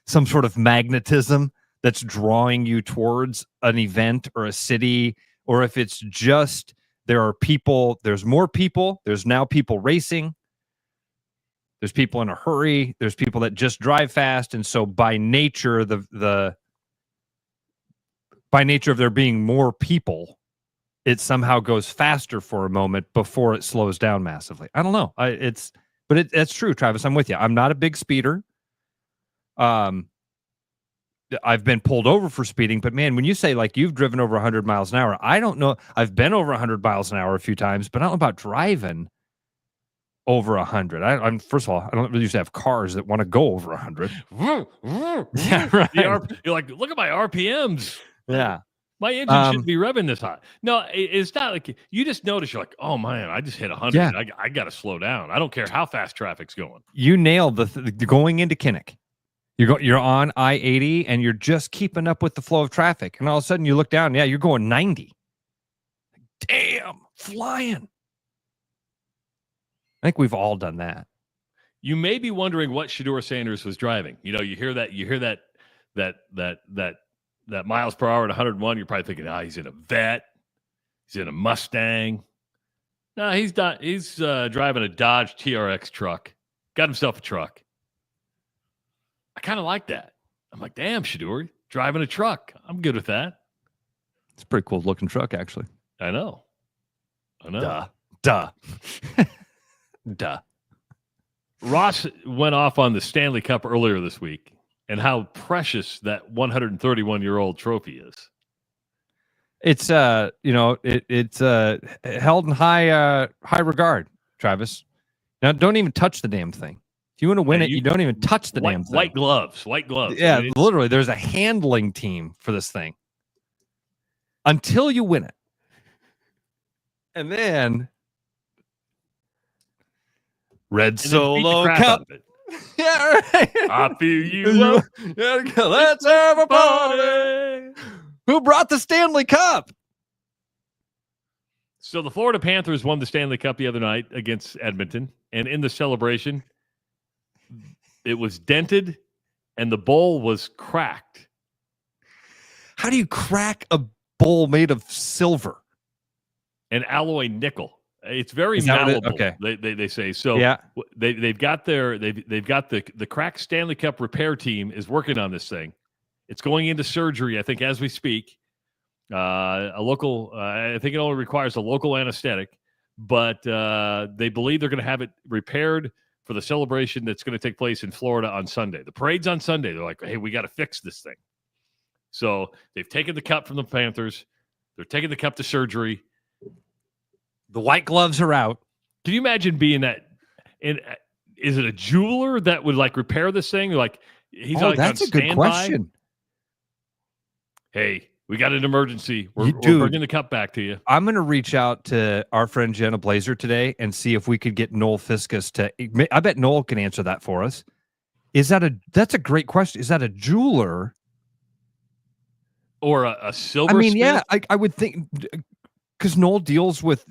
some sort of magnetism that's drawing you towards an event or a city, or if it's just there's more people, there's now people racing, there's people in a hurry, there's people that just drive fast, and so by nature by nature of there being more people, it somehow goes faster for a moment before it slows down massively. I don't know. That's true, Travis. I'm with you. I'm not a big speeder. I've been pulled over for speeding, but man, when you say like you've driven over 100 miles an hour, I don't know. I've been over 100 miles an hour a few times, but I don't know about driving over 100. I'm first of all, I don't really used to have cars that want to go over 100. Yeah, right. You're like, look at my RPMs. Yeah. My engine shouldn't be revving this high. No, it's not like you just notice. You're like, oh man, I just hit 100. Yeah. I got to slow down. I don't care how fast traffic's going. You nailed the going into Kinnick. You're on I-80 and you're just keeping up with the flow of traffic, and all of a sudden you look down. Yeah, you're going 90. Damn, flying. I think we've all done that. You may be wondering what Shedeur Sanders was driving. You hear that miles per hour at 101. You're probably thinking, he's in a Vet, he's in a Mustang. No, he's not. He's driving a Dodge TRX truck. Got himself a truck. I kind of like that. I'm like, damn, Shedeur, driving a truck. I'm good with that. It's a pretty cool looking truck, actually. I know. Duh. Ross went off on the Stanley Cup earlier this week and how precious that 131-year-old trophy is. It's it's held in high regard, Travis. Now don't even touch the damn thing. If you want to win it, you don't even touch the damn thing. White gloves. Yeah, literally, there's a handling team for this thing until you win it. And then Red Solo Cup. Yeah, right. I feel you. Let's have a party. Who brought the Stanley Cup? So the Florida Panthers won the Stanley Cup the other night against Edmonton. And in the celebration, it was dented and the bowl was cracked. How do you crack a bowl made of silver? An alloy nickel. It's very malleable. Okay. They say so. Yeah. They've got the cracked Stanley Cup repair team is working on this thing. It's going into surgery, I think, as we speak. I think it only requires a local anesthetic, but they believe they're going to have it repaired for the celebration that's going to take place in Florida on Sunday. The parade's on Sunday. They're like, hey, we got to fix this thing. So they've taken the cup from the Panthers. They're taking the cup to surgery. The white gloves are out. Can you imagine being that? Is it a jeweler that would like repair this thing? Like he's like that's on a good standby? question. Hey, we got an emergency. We're bringing the cup back to you. I'm going to reach out to our friend Jenna Blazer today and see if we could get Noel Fiskus to. I bet Noel can answer that for us. That's a great question. Is that a jeweler or a silver? I mean, smith? yeah, I would think because Noel deals with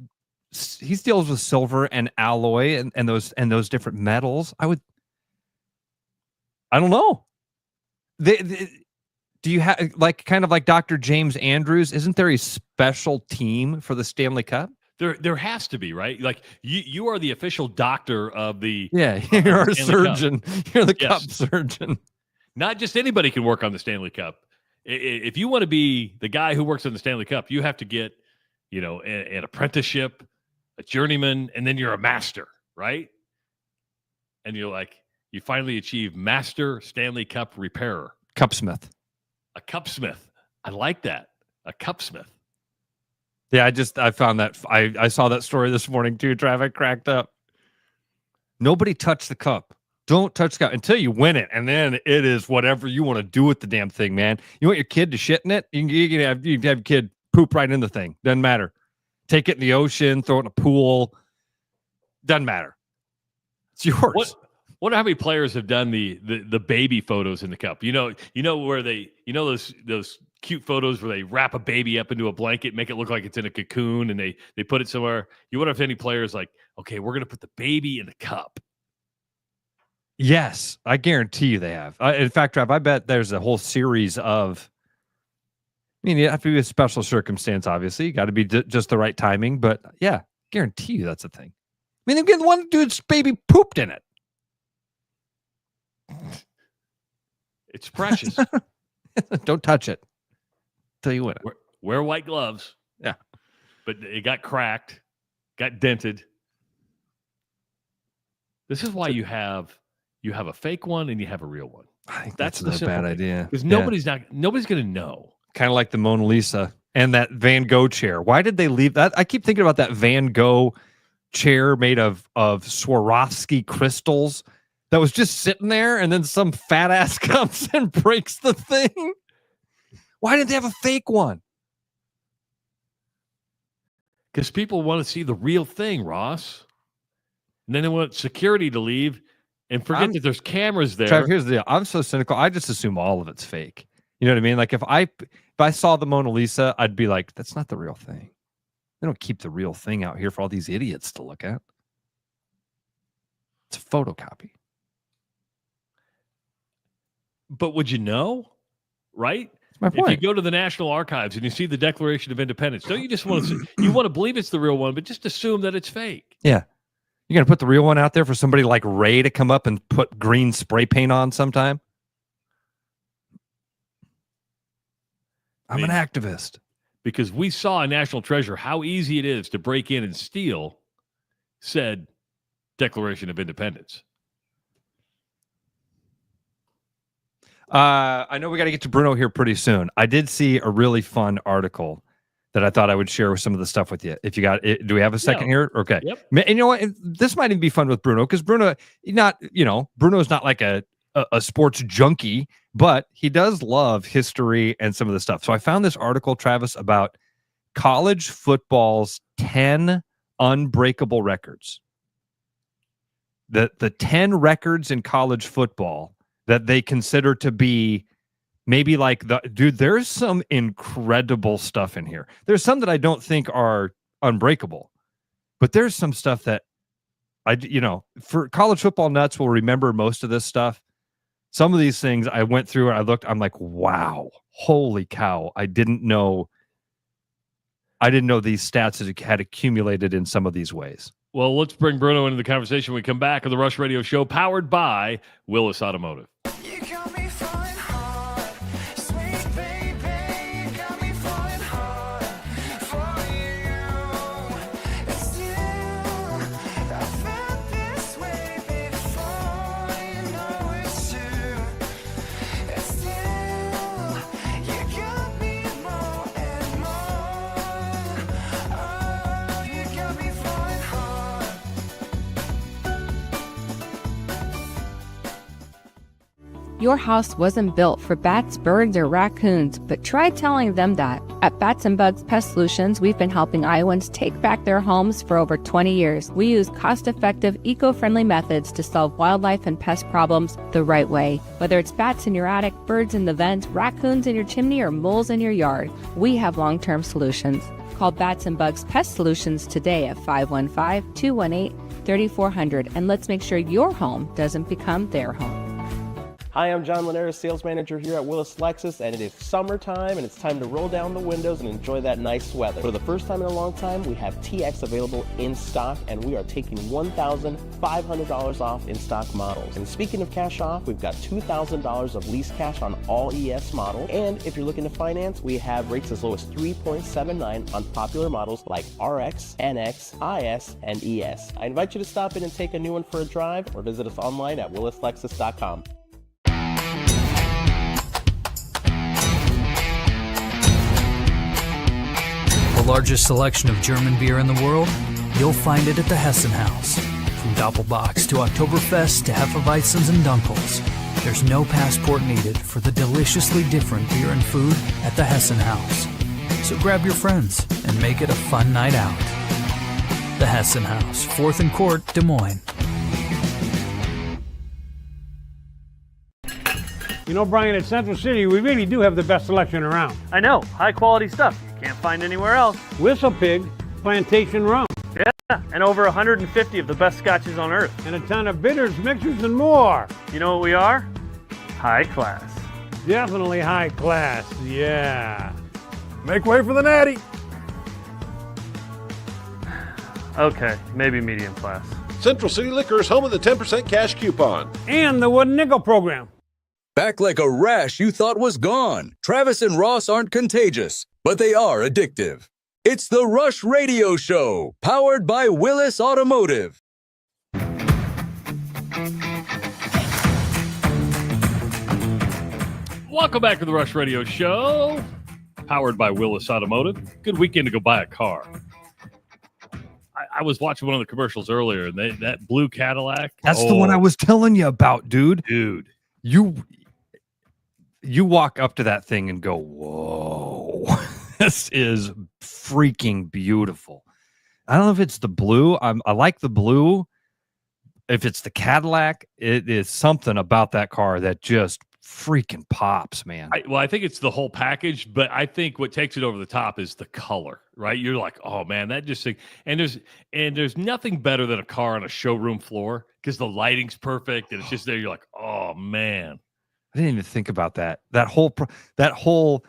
silver and alloy and those different metals. I don't know. Do you have kind of like Dr. James Andrews? Isn't there a special team for the Stanley Cup? There has to be, right? Like you are the official doctor of the. Yeah, you're a surgeon. Cup. You're the cup surgeon. Not just anybody can work on the Stanley Cup. If you want to be the guy who works on the Stanley Cup, you have to get, an apprenticeship, a journeyman, and then you're a master, right? And you finally achieve master Stanley Cup repairer. Cupsmith. A cupsmith. I like that. A cupsmith. Yeah, I found that. I saw that story this morning too. Traffic cracked up. Nobody touched the cup. Don't touch the cup until you win it, and then it is whatever you want to do with the damn thing, man. You want your kid to shit in it? You can have your kid poop right in the thing. Doesn't matter. take it in the ocean, throw it in a pool. Doesn't matter. It's yours. Wonder how many players have done the baby photos in the cup. You know where those cute photos where they wrap a baby up into a blanket, make it look like it's in a cocoon, and they put it somewhere. You wonder if any players like, okay, we're gonna put the baby in the cup. Yes, I guarantee you they have. In fact, Trav, I bet there's a whole series of. I mean, you have to be a special circumstance. Obviously, you got to be just the right timing. But yeah, guarantee you that's a thing. I mean, again, one dude's baby pooped in it. It's precious. Don't touch it. Tell you what. Wear white gloves. Yeah. But it got cracked, got dented. This is why you have a fake one and you have a real one. I think that's not a bad idea. Because nobody's going to know. Kind of like the Mona Lisa and that Van Gogh chair. Why did they leave that? I keep thinking about that Van Gogh chair made of Swarovski crystals that was just sitting there, and then some fat ass comes and breaks the thing. Why didn't they have a fake one? Because people want to see the real thing, Ross. And then they want security to leave and forget that there's cameras there. Trav, here's the deal. I'm so cynical. I just assume all of it's fake. You know what I mean? Like if I saw the Mona Lisa, I'd be like, that's not the real thing. They don't keep the real thing out here for all these idiots to look at. It's a photocopy. But would you know? Right? That's my point. If you go to the National Archives and you see the Declaration of Independence, don't you just want to you want to believe it's the real one, but just assume that it's fake? Yeah. You're going to put the real one out there for somebody like Ray to come up and put green spray paint on sometime? I'm an activist. Because we saw in National Treasure how easy it is to break in and steal said Declaration of Independence. I know we got to get to Bruno here pretty soon. I did see a really fun article that I thought I would share with some of the stuff with you. If you got it, do we have a second here? Okay. Yep. And you know what? This might even be fun with Bruno because Bruno's not like a sports junkie, but he does love history and some of the stuff. So I found this article, Travis, about college football's 10 unbreakable records. The 10 records in college football that they consider to be maybe like there's some incredible stuff in here. There's some that I don't think are unbreakable, but there's some stuff that for college football nuts will remember most of this stuff. Some of these things I went through and I looked, I'm like, wow, holy cow. I didn't know these stats had accumulated in some of these ways. Well, let's bring Bruno into the conversation when we come back on the Rush Radio Show, powered by Willis Automotive. Your house wasn't built for bats, birds, or raccoons, but try telling them that. At Bats and Bugs Pest Solutions, we've been helping Iowans take back their homes for over 20 years. We use cost-effective, eco-friendly methods to solve wildlife and pest problems the right way. Whether it's bats in your attic, birds in the vent, raccoons in your chimney, or moles in your yard, we have long-term solutions. Call Bats and Bugs Pest Solutions today at 515-218-3400, and let's make sure your home doesn't become their home. Hi, I'm John Linares, sales manager here at Willis Lexus, and it is summertime, and it's time to roll down the windows and enjoy that nice weather. For the first time in a long time, we have TX available in stock, and we are taking $1,500 off in stock models. And speaking of cash off, we've got $2,000 of lease cash on all ES models, and if you're looking to finance, we have rates as low as 3.79 on popular models like RX, NX, IS, and ES. I invite you to stop in and take a new one for a drive, or visit us online at willislexus.com. The largest selection of German beer in the world? You'll find it at the Hessen House. From Doppelbock to Oktoberfest to Hefeweizens and Dunkels, there's no passport needed for the deliciously different beer and food at the Hessen House. So grab your friends and make it a fun night out. The Hessen House, 4th and Court, Des Moines. You know, Brian, at Central City, we really do have the best selection around. I know, high quality stuff you can't find anywhere else. Whistle Pig, Plantation Rum, Yeah, and over 150 of the best scotches on earth. and a ton of bitters, mixers, and more. You know what we are? High class. Definitely high class, yeah. Make way for the natty. Okay, maybe medium class. Central City Liquors, home of the 10% cash coupon. And the Wooden Nickel program. Back like a rash you thought was gone. Travis and Ross aren't contagious, but they are addictive. It's the Rush Radio Show, powered by Willis Automotive. Welcome back to the Rush Radio Show, powered by Willis Automotive. Good weekend to go buy a car. I was watching one of the commercials earlier, and that blue Cadillac. That's the one I was telling you about, dude. Dude. You walk up to that thing and go, whoa, this is freaking beautiful. I don't know if it's the blue. I like the blue. If it's the Cadillac, it is something about that car that just freaking pops, man. I think it's the whole package, but I think what takes it over the top is the color, right? You're like, oh man, that just and there's nothing better than a car on a showroom floor because the lighting's perfect and it's just there. You're like, oh man. I didn't even think about that. That whole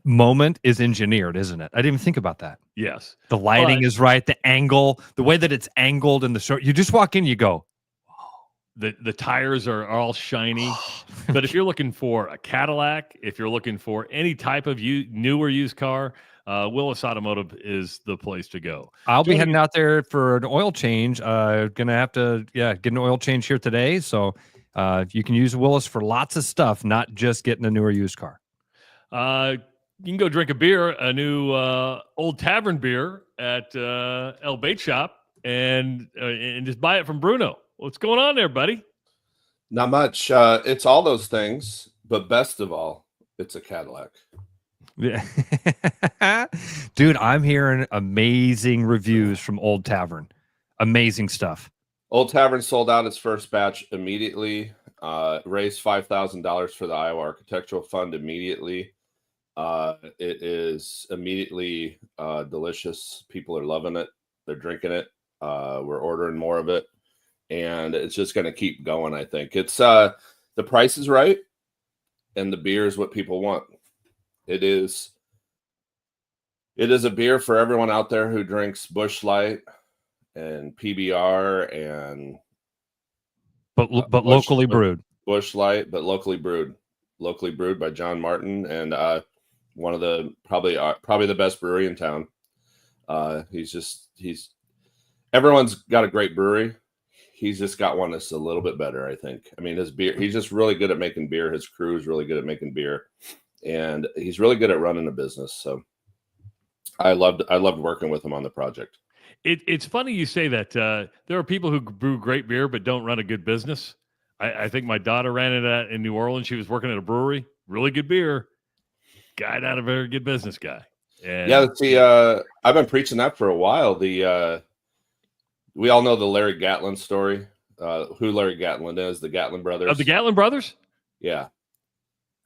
moment is engineered, isn't it? I didn't even think about that. Yes. The lighting is right. The angle, the way that it's angled in the show. You just walk in, you go, the tires are all shiny. But if you're looking for a Cadillac, if you're looking for any type of new or used car, Willis Automotive is the place to go. I'll be heading out there for an oil change. Gonna have to get an oil change here today. So you can use Willis for lots of stuff, not just getting a new or used car. You can go drink a new Old Tavern beer at El Bait Shop and just buy it from Bruno. What's going on there, buddy? Not much. It's all those things, but best of all, it's a Cadillac. Yeah. Dude, I'm hearing amazing reviews from Old Tavern. Amazing stuff. Old Tavern sold out its first batch immediately, raised $5,000 for the Iowa Architectural Fund immediately. It is immediately delicious. People are loving it. They're drinking it. We're ordering more of it. And it's just going to keep going, I think. It's the price is right, and the beer is what people want. It is a beer for everyone out there who drinks Busch Light and PBR but locally brewed. Busch Light, but locally brewed by John Martin, and one of the probably the best brewery in town. Everyone's got a great brewery. He's just got one that's a little bit better, I think. I mean, his beer, he's just really good at making beer. His crew is really good at making beer, and he's really good at running a business. So I loved working with him on the project. It's funny you say that. There are people who brew great beer but don't run a good business. I think my daughter ran it in New Orleans. She was working at a brewery, really good beer, guy not a very good business guy. And I've been preaching that for a while. We all know the Larry Gatlin story, who Larry Gatlin is, the Gatlin brothers. Of the Gatlin brothers? Yeah.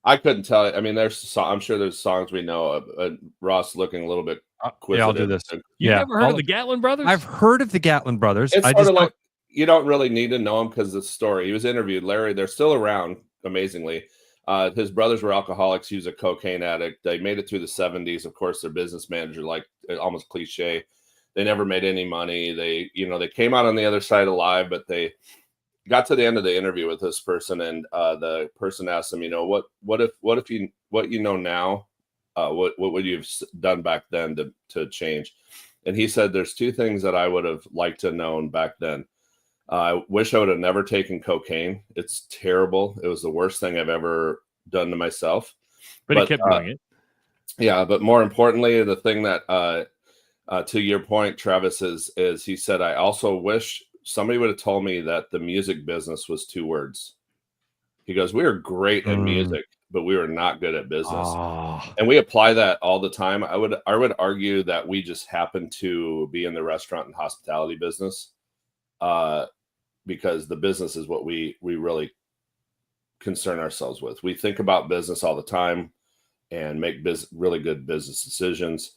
I couldn't tell you. I mean, I'm sure there's songs we know of. Ross looking a little bit Yeah, I'll do this. You've never heard of the Gatlin brothers? I've heard of the Gatlin brothers. It's sort of like, you don't really need to know him because of the story. He was interviewed. Larry, they're still around, amazingly. His brothers were alcoholics. He was a cocaine addict. They made it through the 70s. Of course, their business manager, like almost cliche. They never made any money. They came out on the other side alive, but they got to the end of the interview with this person, and the person asked him, what if you know now, what would you have done back then to change? And he said, there's two things that I would have liked to have known back then. I wish I would have never taken cocaine. It's terrible. It was the worst thing I've ever done to myself. But he kept doing it. Yeah, but more importantly, the thing that to your point, Travis, is he said, I also wish somebody would have told me that the music business was two words. He goes, we are great at music. but we were not good at business. Oh. And we apply that all the time. I would argue that we just happen to be in the restaurant and hospitality business, because the business is what we really concern ourselves with. We think about business all the time and make really good business decisions.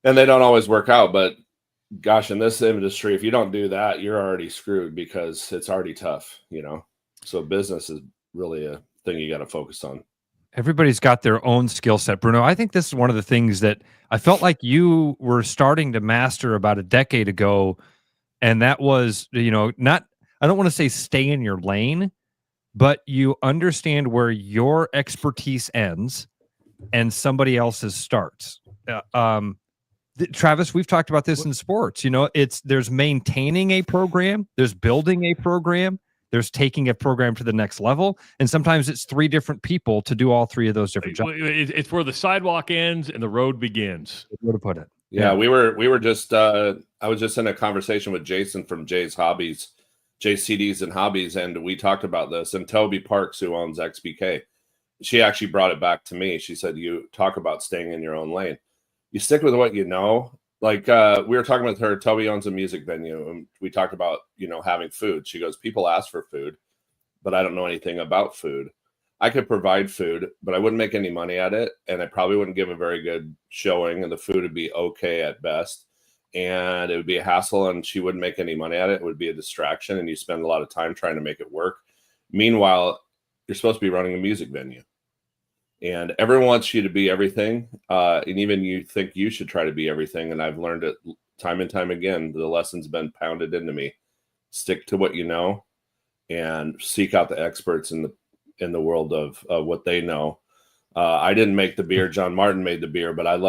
And they don't always work out, but gosh, in this industry, if you don't do that, you're already screwed because it's already tough, you know? So business is really a thing you got to focus on. Everybody's got their own skill set, Bruno. I think this is one of the things that I felt like you were starting to master about a decade ago. And that was, you know, I don't want to say stay in your lane, but you understand where your expertise ends and somebody else's starts. Travis, we've talked about this in sports. You know, there's maintaining a program, there's building a program, there's taking a program to the next level, and sometimes it's three different people to do all three of those different jobs. It's where the sidewalk ends and the road begins. Where to put it? Yeah, we were just I was just in a conversation with Jason from Jay's CDs and Hobbies, and we talked about this. And Toby Parks, who owns XBK, she actually brought it back to me. She said, "You talk about staying in your own lane. You stick with what you know." Like we were talking with her. Toby owns a music venue, and we talked about, you know, having food. She goes, "People ask for food, but I don't know anything about food. I could provide food, but I wouldn't make any money at it, and I probably wouldn't give a very good showing, and the food would be okay at best, and it would be a hassle, and she wouldn't make any money at it. It would be a distraction, and you spend a lot of time trying to make it work. Meanwhile, you're supposed to be running a music venue, and everyone wants you to be everything, and even you think you should try to be everything. And I've learned it time and time again. The lesson's been pounded into me. Stick to what you know, and seek out the experts in the world of what they know. I didn't make the beer. John Martin made the beer, but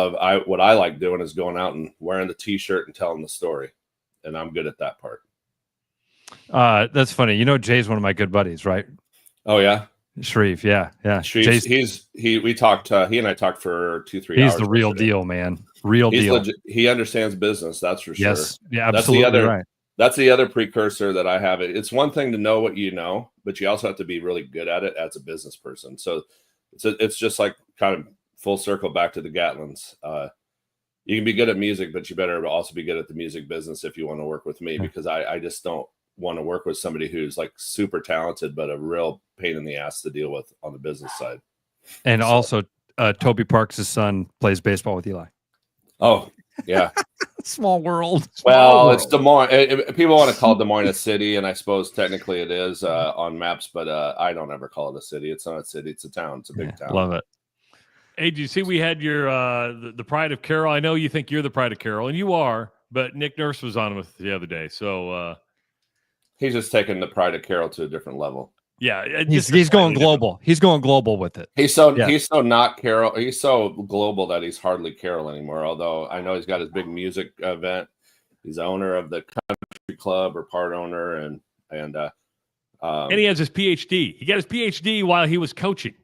what I like doing is going out and wearing the t-shirt and telling the story. And I'm good at that part. That's funny. You know, Jay's one of my good buddies, right? Oh yeah. Shreve. Yeah. Shreve, we talked, he and I talked for 2-3 hours. He's the real deal, man. Real deal. He understands business. That's for sure. Yes. Yeah, absolutely. Right. That's the other precursor that I have. It's one thing to know what you know, but you also have to be really good at it as a business person. So it's just like kind of full circle back to the Gatlins. You can be good at music, but you better also be good at the music business if you want to work with me, because I just don't want to work with somebody who's like super talented, but a real pain in the ass to deal with on the business side. And also, Toby Parks' son plays baseball with Eli. Oh, yeah. Small world. It's Des Moines. People want to call Des Moines a city, and I suppose technically it is on maps, but I don't ever call it a city. It's not a city. It's a town. It's a big town. Love it. Hey, did you see we had your the Pride of Carroll? I know you think you're the Pride of Carroll, and you are, but Nick Nurse was on with the other day. So he's just taking the Pride of Carroll to a different level. Yeah, he's going global. He's going global with it. He's so not Carroll. He's so global that he's hardly Carroll anymore. Although I know he's got his big music event. He's owner of the country club, or part owner, and he has his PhD. He got his PhD while he was coaching.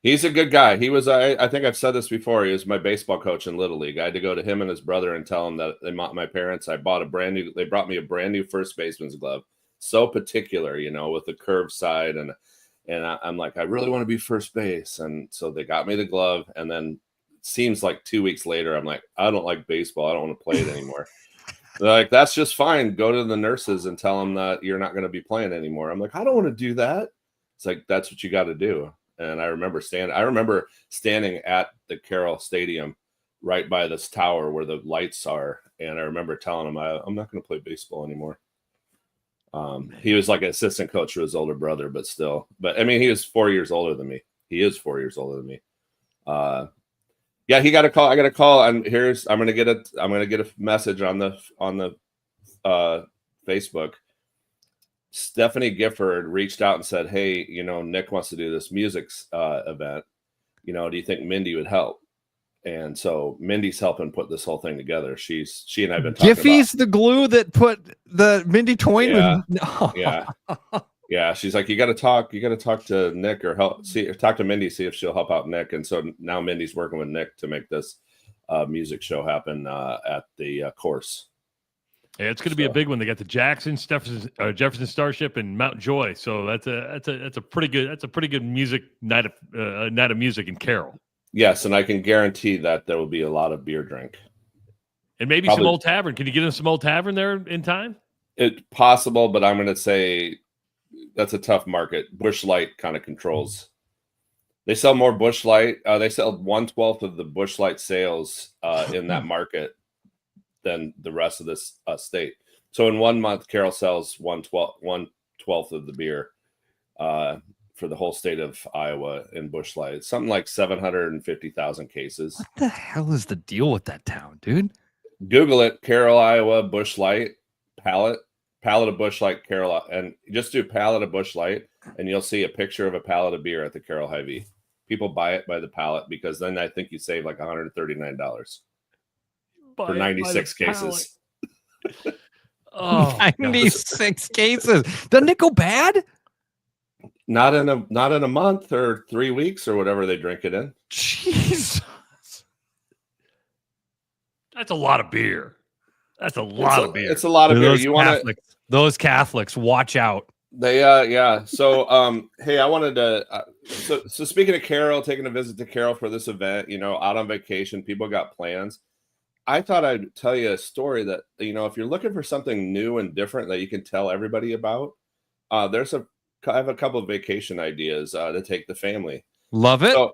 He's a good guy. He was, I think I've said this before, he was my baseball coach in Little League. I had to go to him and his brother and tell him that my parents, they brought me a brand new first baseman's glove. So particular, you know, with the curved side. And I'm like, I really want to be first base. And so they got me the glove. And then it seems like 2 weeks later, I'm like, I don't like baseball. I don't want to play it anymore. They're like, that's just fine. Go to the nurses and tell them that you're not going to be playing anymore. I'm like, I don't want to do that. It's like, that's what you got to do. And I remember standing at the Carroll Stadium right by this tower where the lights are. And I remember telling him, I'm not going to play baseball anymore. He was like an assistant coach to his older brother, but still. But I mean, he was 4 years older than me. He is 4 years older than me. Yeah, he got a call. I got a call. And I'm gonna get a message on the Facebook. Stephanie Gifford reached out and said, "Hey, you know, Nick wants to do this music event. You know, do you think Mindy would help?" And so Mindy's helping put this whole thing together. She and I've been talking Giffy's the glue that put the Mindy Toyman. Yeah. Yeah. She's like, you got to talk to Nick or talk to Mindy, see if she'll help out Nick. And so now Mindy's working with Nick to make this music show happen at the course. Yeah, it's going to be a big one. They got the Jefferson Starship and Mount Joy. So that's a pretty good music night of music in Carroll. Yes, and I can guarantee that there will be a lot of beer drink. And maybe some Old Tavern. Can you get in some Old Tavern there in time? It's possible, but I'm going to say that's a tough market. Busch Light kind of controls. They sell more Busch Light. They sell 1/12 of the Busch Light sales in that market than the rest of this state. So in 1 month, Carroll sells 1/12 of the beer for the whole state of Iowa in Busch Light. It's something like 750,000 cases. What the hell is the deal with that town, dude? Google it, Carroll, Iowa, Busch Light, pallet of Busch Light, Carroll, and just do pallet of Busch Light, and you'll see a picture of a pallet of beer at the Carroll Hy-Vee. People buy it by the pallet because then I think you save like $139 for 96 cases. Oh, 96 cases. Doesn't it go bad? Not in a month or 3 weeks or whatever they drink it in. Jeez. That's a lot of beer. That's a lot of beer. It's a lot of beer. Those Catholics, watch out. They yeah. So hey, I wanted to so speaking of Carroll, taking a visit to Carroll for this event, out on vacation, people got plans. I thought I'd tell you a story that, if you're looking for something new and different that you can tell everybody about, I have a couple of vacation ideas to take the family. Love it. So,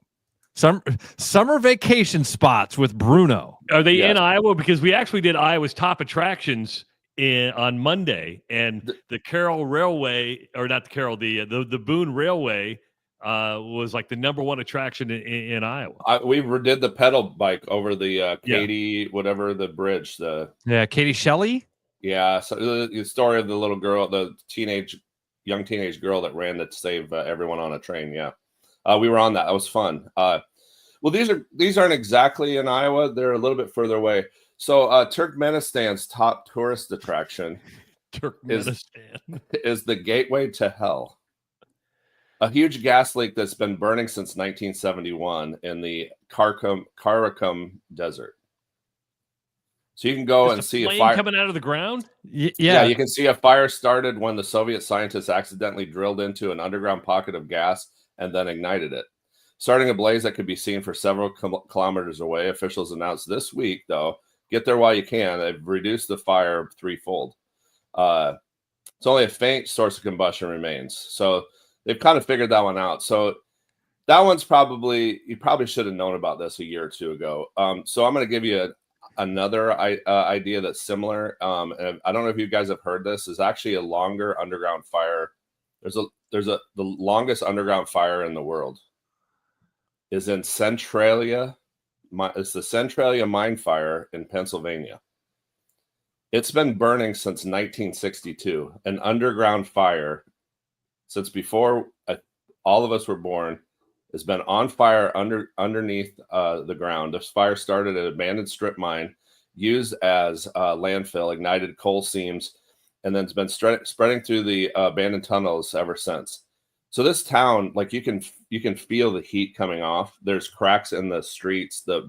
Summer vacation spots with Bruno. Are they in Iowa? Because we actually did Iowa's top attractions on Monday, and the Carroll Railway, or not the Carroll, the Boone Railway was like the number one attraction in Iowa. We did the pedal bike over the Katie, whatever the bridge. Katie Shelley. Yeah, so the story of the little girl, the young teenage girl that ran to save everyone on a train. Yeah, we were on that. That was fun. Well, these aren't exactly in Iowa. They're a little bit further away. So Turkmenistan's top tourist attraction is the Gateway to Hell, a huge gas leak that's been burning since 1971 in the Karakum Desert. So you can go and see a fire coming out of the ground. Yeah, you can see a fire started when the Soviet scientists accidentally drilled into an underground pocket of gas and then ignited it, starting a blaze that could be seen for several kilometers away. Officials announced this week, though, get there while you can. They've reduced the fire threefold. It's only a faint source of combustion remains. So they've kind of figured that one out. So that one's you probably should have known about this a year or two ago. So I'm going to give you another idea that's similar. And I don't know if you guys have heard this. Is actually a longer underground fire. The longest underground fire in the world is in Centralia. It's the Centralia mine fire in Pennsylvania. It's been burning since 1962. An underground fire since before all of us were born has been on fire underneath the ground. This fire started at an abandoned strip mine used as landfill, ignited coal seams, and then it's been spreading through the abandoned tunnels ever since. So this town, like you can feel the heat coming off. There's cracks in the streets. The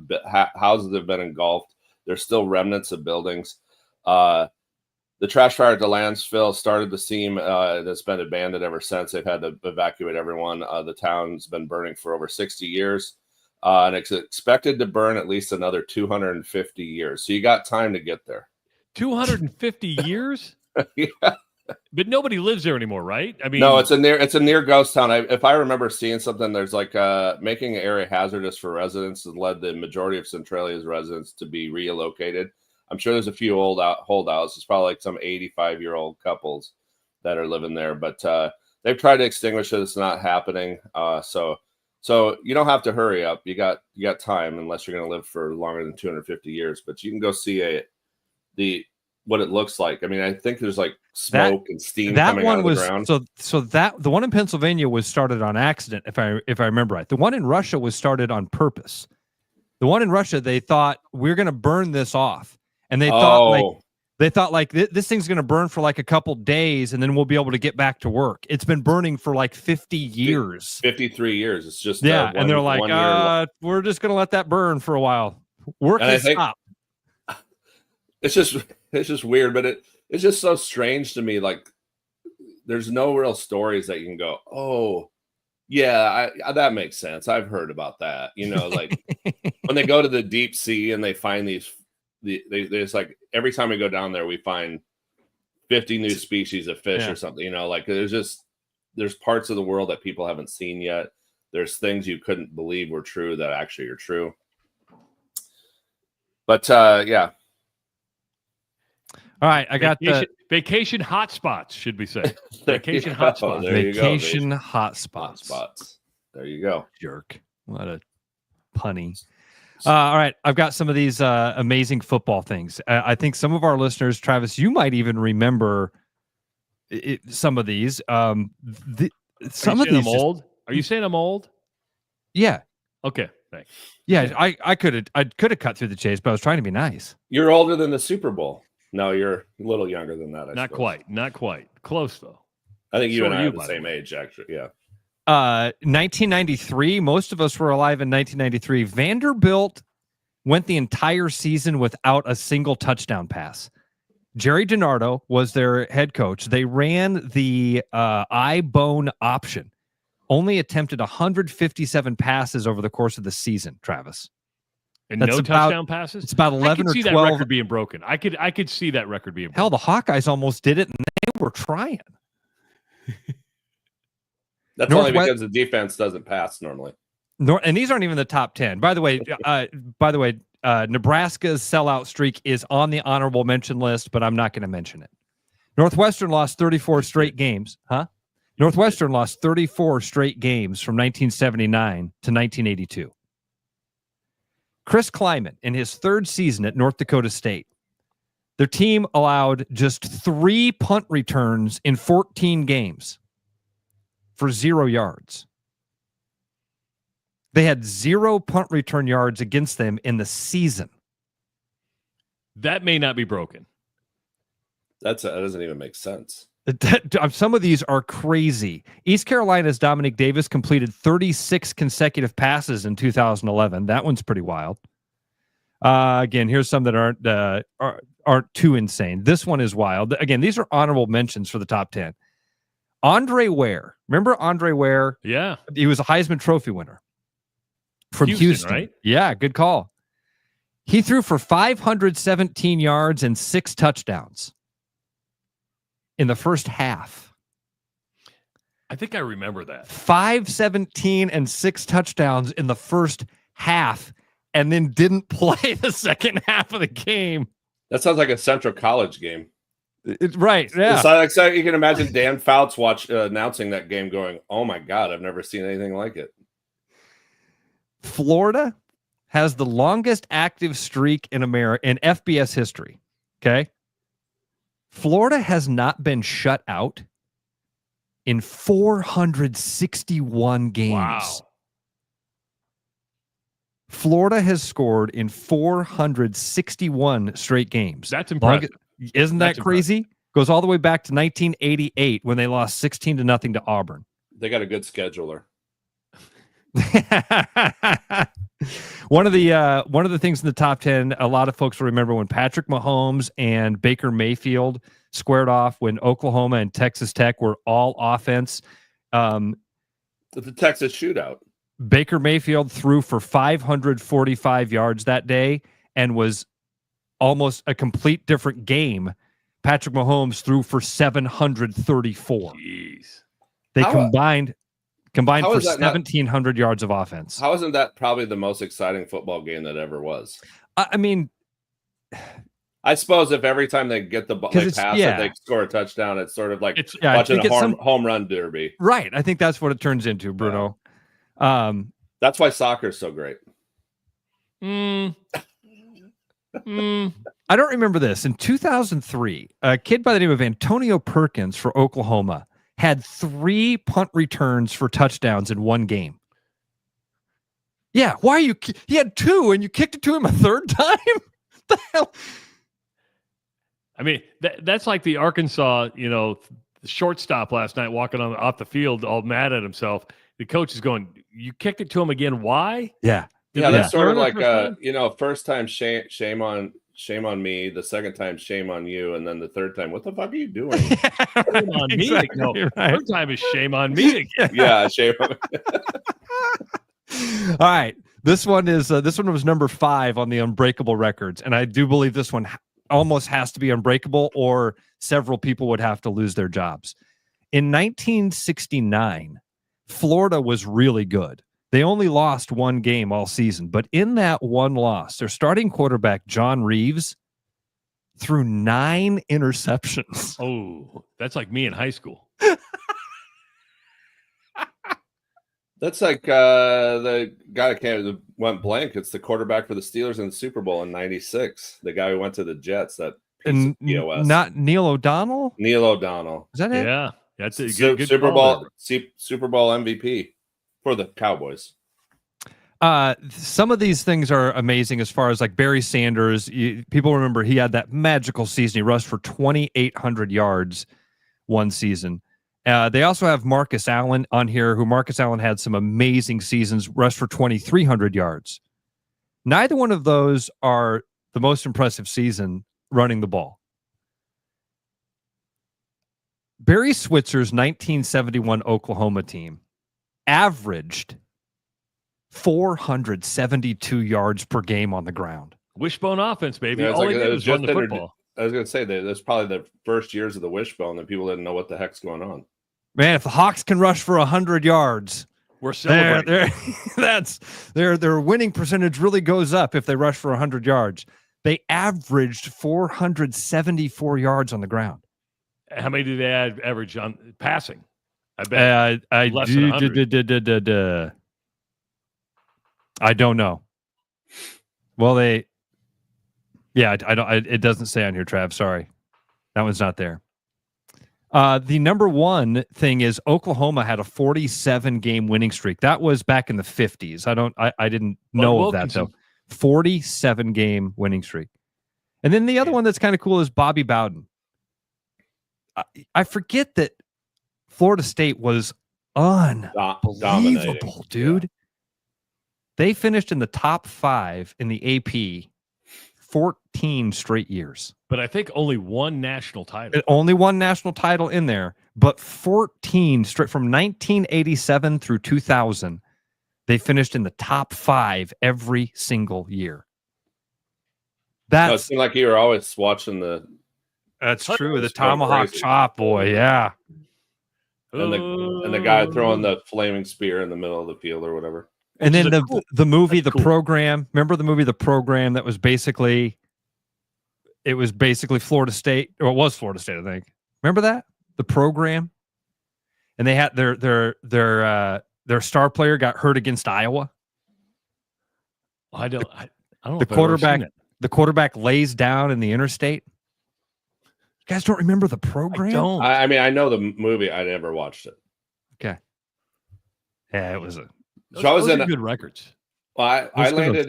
houses have been engulfed. There's still remnants of buildings. The trash fire at the landfill started the seam that's been abandoned ever since. They've had to evacuate everyone. The town's been burning for over 60 years, and it's expected to burn at least another 250 years. So you got time to get there. 250 years? Yeah. But nobody lives there anymore, right? I mean, no, it's a near ghost town. If I remember seeing something, there's like making an area hazardous for residents has led the majority of Centralia's residents to be relocated. I'm sure there's a few holdouts. It's probably like some 85-year-old couples that are living there, but they've tried to extinguish it. It's not happening. So you don't have to hurry up. You got time unless you're going to live for longer than 250 years. But you can go see what it looks like. I mean, I think there's like smoke and steam coming out of the ground. So that the one in Pennsylvania was started on accident, if I remember right. The one in Russia was started on purpose. The one in Russia, they thought we're going to burn this off, and they thought this thing's going to burn for like a couple days, and then we'll be able to get back to work. It's been burning for like 50 years, 53 years. It's just and they're like, we're just going to let that burn for a while. Work has stopped. It's just weird, but it's just so strange to me. Like, there's no real stories that you can go, oh, yeah, that makes sense. I've heard about that. You know, like when they go to the deep sea and they find there's like every time we go down there, we find 50 new species of fish or something. You know, like there's parts of the world that people haven't seen yet. There's things you couldn't believe were true that actually are true. But yeah. All right, I got vacation hotspots, should we say? Vacation hotspots. Vacation hotspots. There you go. Jerk. What a punny. All right, I've got some of these amazing football things. I think some of our listeners, Travis, you might even remember some of these. Some of these old. Are you saying I'm old? Yeah. Okay. Thanks. Yeah, I could have cut through the chase, but I was trying to be nice. You're older than the Super Bowl. No, you're a little younger than that. Not quite. Close though. I think you and I are the same age, actually. Yeah. 1993. Most of us were alive in 1993. Vanderbilt went the entire season without a single touchdown pass. Jerry DiNardo was their head coach. They ran the I-bone option. Only attempted 157 passes over the course of the season, Travis. And no touchdown passes? It's about 11 or 12. I could see that record being broken. I could see that record being broken. Hell, the Hawkeyes almost did it, and they were trying. That's only because the defense doesn't pass normally. And these aren't even the top 10. By the way, Nebraska's sellout streak is on the honorable mention list, but I'm not going to mention it. Northwestern lost 34 straight games. Northwestern lost 34 straight games from 1979 to 1982. Chris Kleiman, in his third season at North Dakota State, their team allowed just 3 punt returns in 14 games for 0 yards. They had 0 punt return yards against them in the season. That may not be broken. That doesn't even make sense. Some of these are crazy. East Carolina's Dominic Davis completed 36 consecutive passes in 2011. That one's pretty wild. Again, here's some that aren't too insane. This one is wild. Again, these are honorable mentions for the top 10. Andre Ware. Remember Andre Ware? Yeah. He was a Heisman Trophy winner from Houston. Right? Yeah, good call. He threw for 517 yards and 6 touchdowns in the first half. I think I remember that. 517 and 6 touchdowns in the first half, and then didn't play the second half of the game. That sounds like a Central College game. Right, yeah. It's like you can imagine Dan Fouts announcing that game going, oh my God, I've never seen anything like it. Florida has the longest active streak in FBS history. Okay. Florida has not been shut out in 461 games. Wow. Florida has scored in 461 straight games. That's impressive. Isn't that crazy? Impressive. Goes all the way back to 1988 when they lost 16-0 to Auburn. They got a good scheduler. One of the things in the top 10, a lot of folks will remember when Patrick Mahomes and Baker Mayfield squared off when Oklahoma and Texas Tech were all offense. The Texas shootout. Baker Mayfield threw for 545 yards that day and was almost a complete different game. Patrick Mahomes threw for 734. Jeez. They combined for 1,700 yards of offense. How isn't that probably the most exciting football game that ever was? I mean, I suppose if every time they get the ball, they pass it, they score a touchdown. It's sort of like watching a home run derby. Right. I think that's what it turns into, Bruno. That's why soccer is so great. I don't remember this. In 2003, a kid by the name of Antonio Perkins for Oklahoma had 3 punt returns for touchdowns in one game. Yeah, why are you? He had 2, and you kicked it to him a third time. What the hell? I mean, that's like the Arkansas, shortstop last night walking off the field, all mad at himself. The coach is going, "You kicked it to him again? Why?" Yeah, that's sort of like first time shame on shame on me. The second time, shame on you. And then the third time, what the fuck are you doing? Shame on me. Exactly No, right. third time is shame on me again. Yeah, shame on me. All right. This one was number 5 on the unbreakable records. And I do believe this one almost has to be unbreakable, or several people would have to lose their jobs. In 1969, Florida was really good. They only lost one game all season, but in that one loss, their starting quarterback, John Reeves, threw 9 interceptions. Oh, that's like me in high school. That's like the guy that went blank. It's the quarterback for the Steelers in the Super Bowl in '96. The guy who went to the Jets. That piece of POS. Not Neil O'Donnell? Neil O'Donnell. Is that it? Yeah. That's a good Super call Bowl Super Bowl MVP for the Cowboys. Some of these things are amazing as far as like Barry Sanders. People remember he had that magical season. He rushed for 2,800 yards one season. They also have Marcus Allen on here, who Marcus Allen had some amazing seasons, rushed for 2,300 yards. Neither one of those are the most impressive season running the ball. Barry Switzer's 1971 Oklahoma team averaged 472 yards per game on the ground. Wishbone offense, baby. Yeah, All they did was run the football. I was going to say that that's probably the first years of the wishbone that people didn't know what the heck's going on. Man, if the Hawks can rush for 100 yards, we're celebrating. Their winning percentage really goes up if they rush for 100 yards. They averaged 474 yards on the ground. How many did they average on passing? I bet less than 100. I don't know. Well, I don't. It doesn't say on here, Trav. Sorry, that one's not there. The number one thing is Oklahoma had a 47-game winning streak. That was back in the 50s. I didn't know of that though. 47-game winning streak. And then the other one that's kind of cool is Bobby Bowden. I forget that Florida State was unbelievable, dude. Yeah. They finished in the top 5 in the AP 14 straight years. But I think only one national title. Only one national title in there, but 14 straight from 1987 through 2000. They finished in the top 5 every single year. It seemed like you were always watching the. That's true. The tomahawk chop, boy. Yeah. And the guy throwing the flaming spear in the middle of the field or whatever. And then the movie, The Program. Remember the movie, The Program? That was basically, Florida State, or it was Florida State, I think. Remember that? The Program. And they had their star player got hurt against Iowa. I don't know. The quarterback lays down in the interstate. You guys don't remember The Program? I don't. I mean, I know the movie. I never watched it. Okay. Yeah, it was a. Those are good records. Well, I landed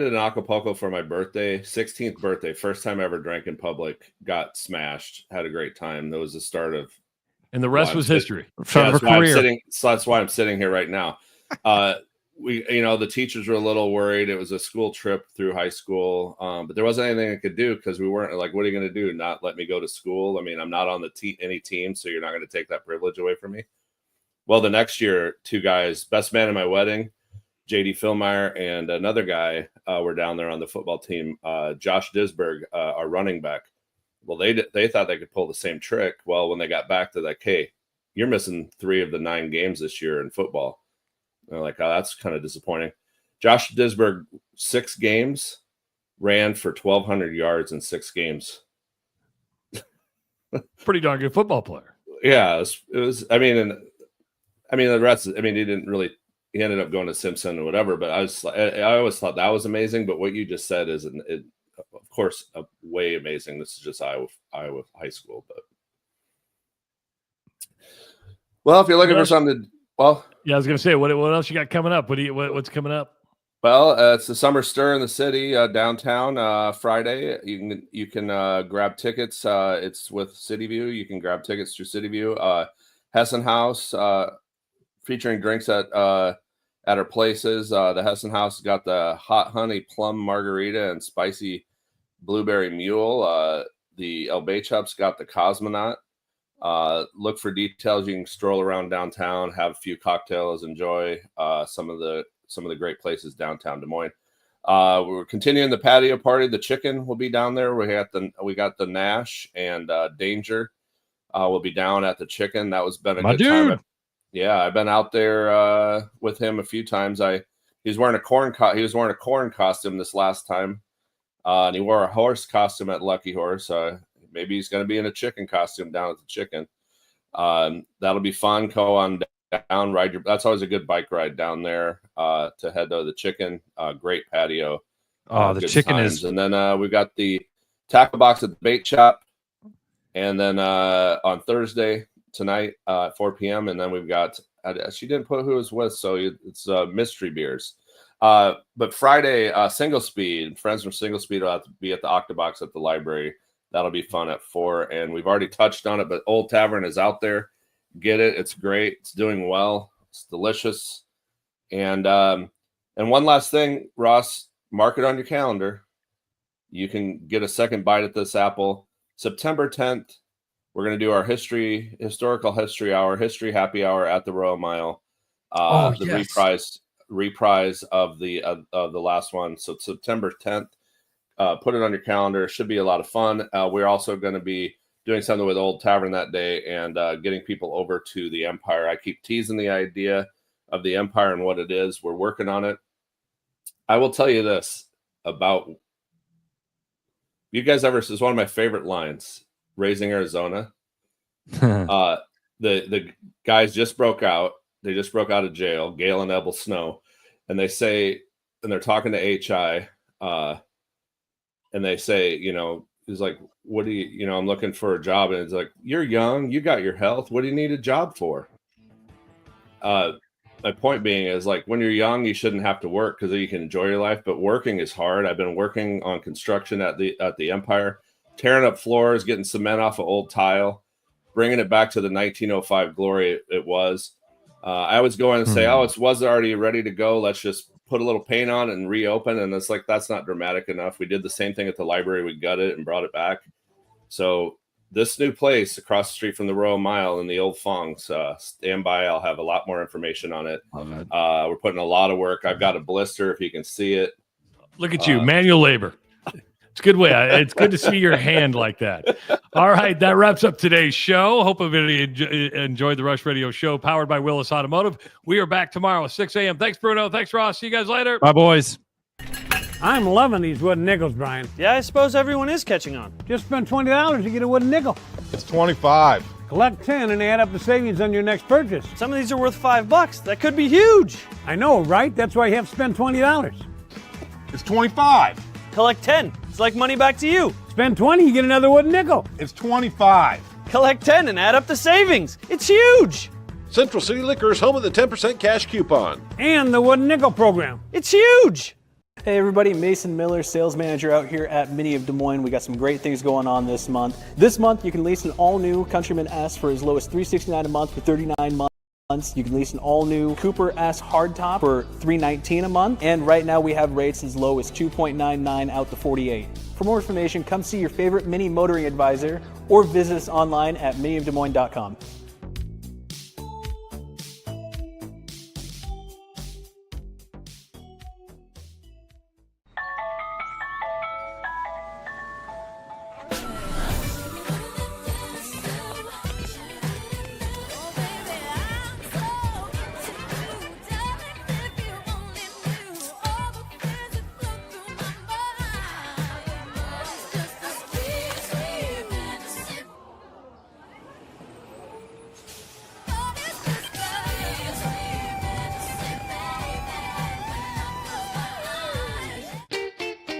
in Acapulco for my birthday, 16th birthday. First time I ever drank in public. Got smashed. Had a great time. That was the start of. And the rest was history. That's why I'm sitting here right now. The teachers were a little worried. It was a school trip through high school, but there wasn't anything I could do because we weren't like, what are you going to do? Not let me go to school? I mean, I'm not on any team, so you're not going to take that privilege away from me. Well, the next year, 2 guys, best man at my wedding, J.D. Philmeyer, and another guy were down there on the football team, Josh Disberg, our running back. Well, they thought they could pull the same trick. Well, when they got back, they're like, hey, you're missing 3 of the 9 games this year in football. And they're like, oh, that's kind of disappointing. Josh Disberg, 6 games, ran for 1,200 yards in 6 games. Pretty darn good football player. Yeah, it was the rest. He didn't really. He ended up going to Simpson or whatever. But I always thought that was amazing. But what you just said is, of course, way amazing. This is just Iowa high school. But well, if you're looking for something, well, yeah, I was going to say, what else you got coming up? What's coming up? Well, it's the Summer Stir in the city downtown Friday. You can grab tickets. It's with City View. You can grab tickets through City View. Hessen House. Featuring drinks at our places. The Hessen House got the hot honey plum margarita and spicy Blueberry Mule. The El Bay Chop's got the Cosmonaut. Look for details. You can stroll around downtown, have a few cocktails, enjoy some of the great places downtown Des Moines. We're continuing the patio party. The chicken will be down there. We got the Nash and Danger will be down at the chicken. That was been a good time. Yeah, I've been out there with him a few times. He was wearing a corn costume this last time, and he wore a horse costume at Lucky Horse. Maybe he's going to be in a chicken costume down at the chicken. That'll be fun. Go on down, that's always a good bike ride down there to head to the chicken. Great patio. The chicken times. And then we've got the tackle box at the bait shop, and then on Thursday tonight at 4 p.m. And then we've got she didn't put who it was with, so it's mystery beers. But Friday, Single Speed, friends from Single Speed will have to be at the Octobox at the library. That'll be fun at 4. And we've already touched on it, but Old Tavern is out there. Get it. It's great. It's doing well. It's delicious. And one last thing, Ross, mark it on your calendar. You can get a second bite at this apple. September 10th, we're going to do our historical history hour, history happy hour at the Royal Mile. Reprise of the last one. So September 10th. Put it on your calendar. It should be a lot of fun. We're also going to be doing something with Old Tavern that day and getting people over to the Empire. I keep teasing the idea of the Empire and what it is. We're working on it. I will tell you this about you guys ever. This is one of my favorite lines. Raising Arizona. The guys just broke out. They just broke out of jail. Gale and Ebel Snow, and they say, and they're talking to HI. And they say, he's like, what do you, I'm looking for a job. And it's like, you're young, you got your health. What do you need a job for? My point being is, like, when you're young, you shouldn't have to work because you can enjoy your life. But working is hard. I've been working on construction at the Empire, tearing up floors, getting cement off of old tile, bringing it back to the 1905 glory it was. I always go in and say, it was already ready to go. Let's just put a little paint on it and reopen. And it's like, that's not dramatic enough. We did the same thing at the library. We gutted it and brought it back. So this new place across the street from the Royal Mile in the old Fongs, stand by. I'll have a lot more information on it. We're putting a lot of work. I've got a blister if you can see it. Look at you, manual labor. It's a good way. It's good to see your hand like that. All right, that wraps up today's show. Hope everybody enjoyed the Rush Radio Show, powered by Willis Automotive. We are back tomorrow at 6 a.m. Thanks, Bruno. Thanks, Ross. See you guys later. Bye, boys. I'm loving these wooden nickels, Brian. Yeah, I suppose everyone is catching on. Just spend $20 to get a wooden nickel. It's 25. Collect 10 and add up the savings on your next purchase. Some of these are worth $5. That could be huge. I know, right? That's why you have to spend $20. It's 25. Collect 10. It's like money back to you. Spend 20, you get another wooden nickel. It's 25. Collect 10 and add up the savings. It's huge. Central City Liquors, home of the 10% cash coupon. And the wooden nickel program. It's huge. Hey everybody, Mason Miller, sales manager out here at Mini of Des Moines. We got some great things going on this month. This month, you can lease an all-new Countryman S for as low as $369 a month for 39 months. You can lease an all-new Cooper S hardtop for $319 a month. And right now we have rates as low as $2.99 out to 48. For more information, come see your favorite Mini motoring advisor or visit us online at miniofdesmoines.com.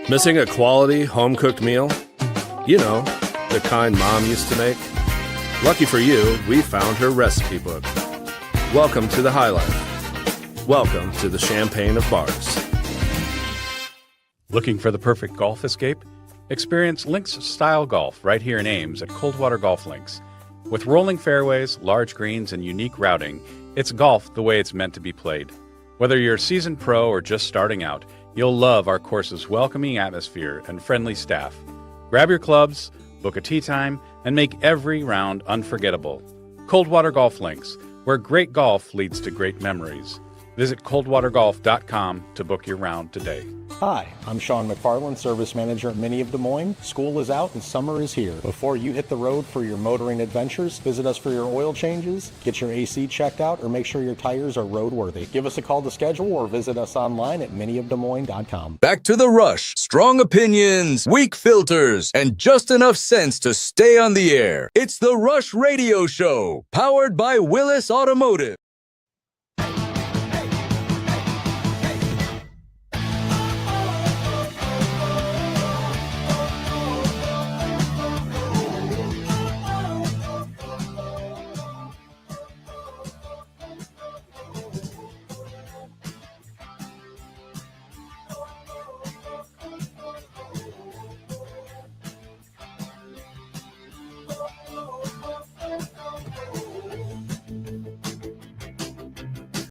Missing a quality home-cooked meal? You know, the kind Mom used to make? Lucky for you, we found her recipe book. Welcome to the High Life. Welcome to the Champagne of Bars. Looking for the perfect golf escape? Experience links-style golf right here in Ames at Coldwater Golf Links. With rolling fairways, large greens, and unique routing, it's golf the way it's meant to be played. Whether you're a seasoned pro or just starting out, You'll love our course's welcoming atmosphere and friendly staff. Grab your clubs, book a tee time, and make every round unforgettable. Coldwater Golf Links, where great golf leads to great memories. Visit coldwatergolf.com to book your round today. Hi, I'm Sean McFarland, Service Manager at Mini of Des Moines. School is out and summer is here. Before you hit the road for your motoring adventures, visit us for your oil changes, get your AC checked out, or make sure your tires are roadworthy. Give us a call to schedule or visit us online at miniofdesmoines.com. Back to the rush. Strong opinions, weak filters, and just enough sense to stay on the air. It's the Rush Radio Show, powered by Willis Automotive.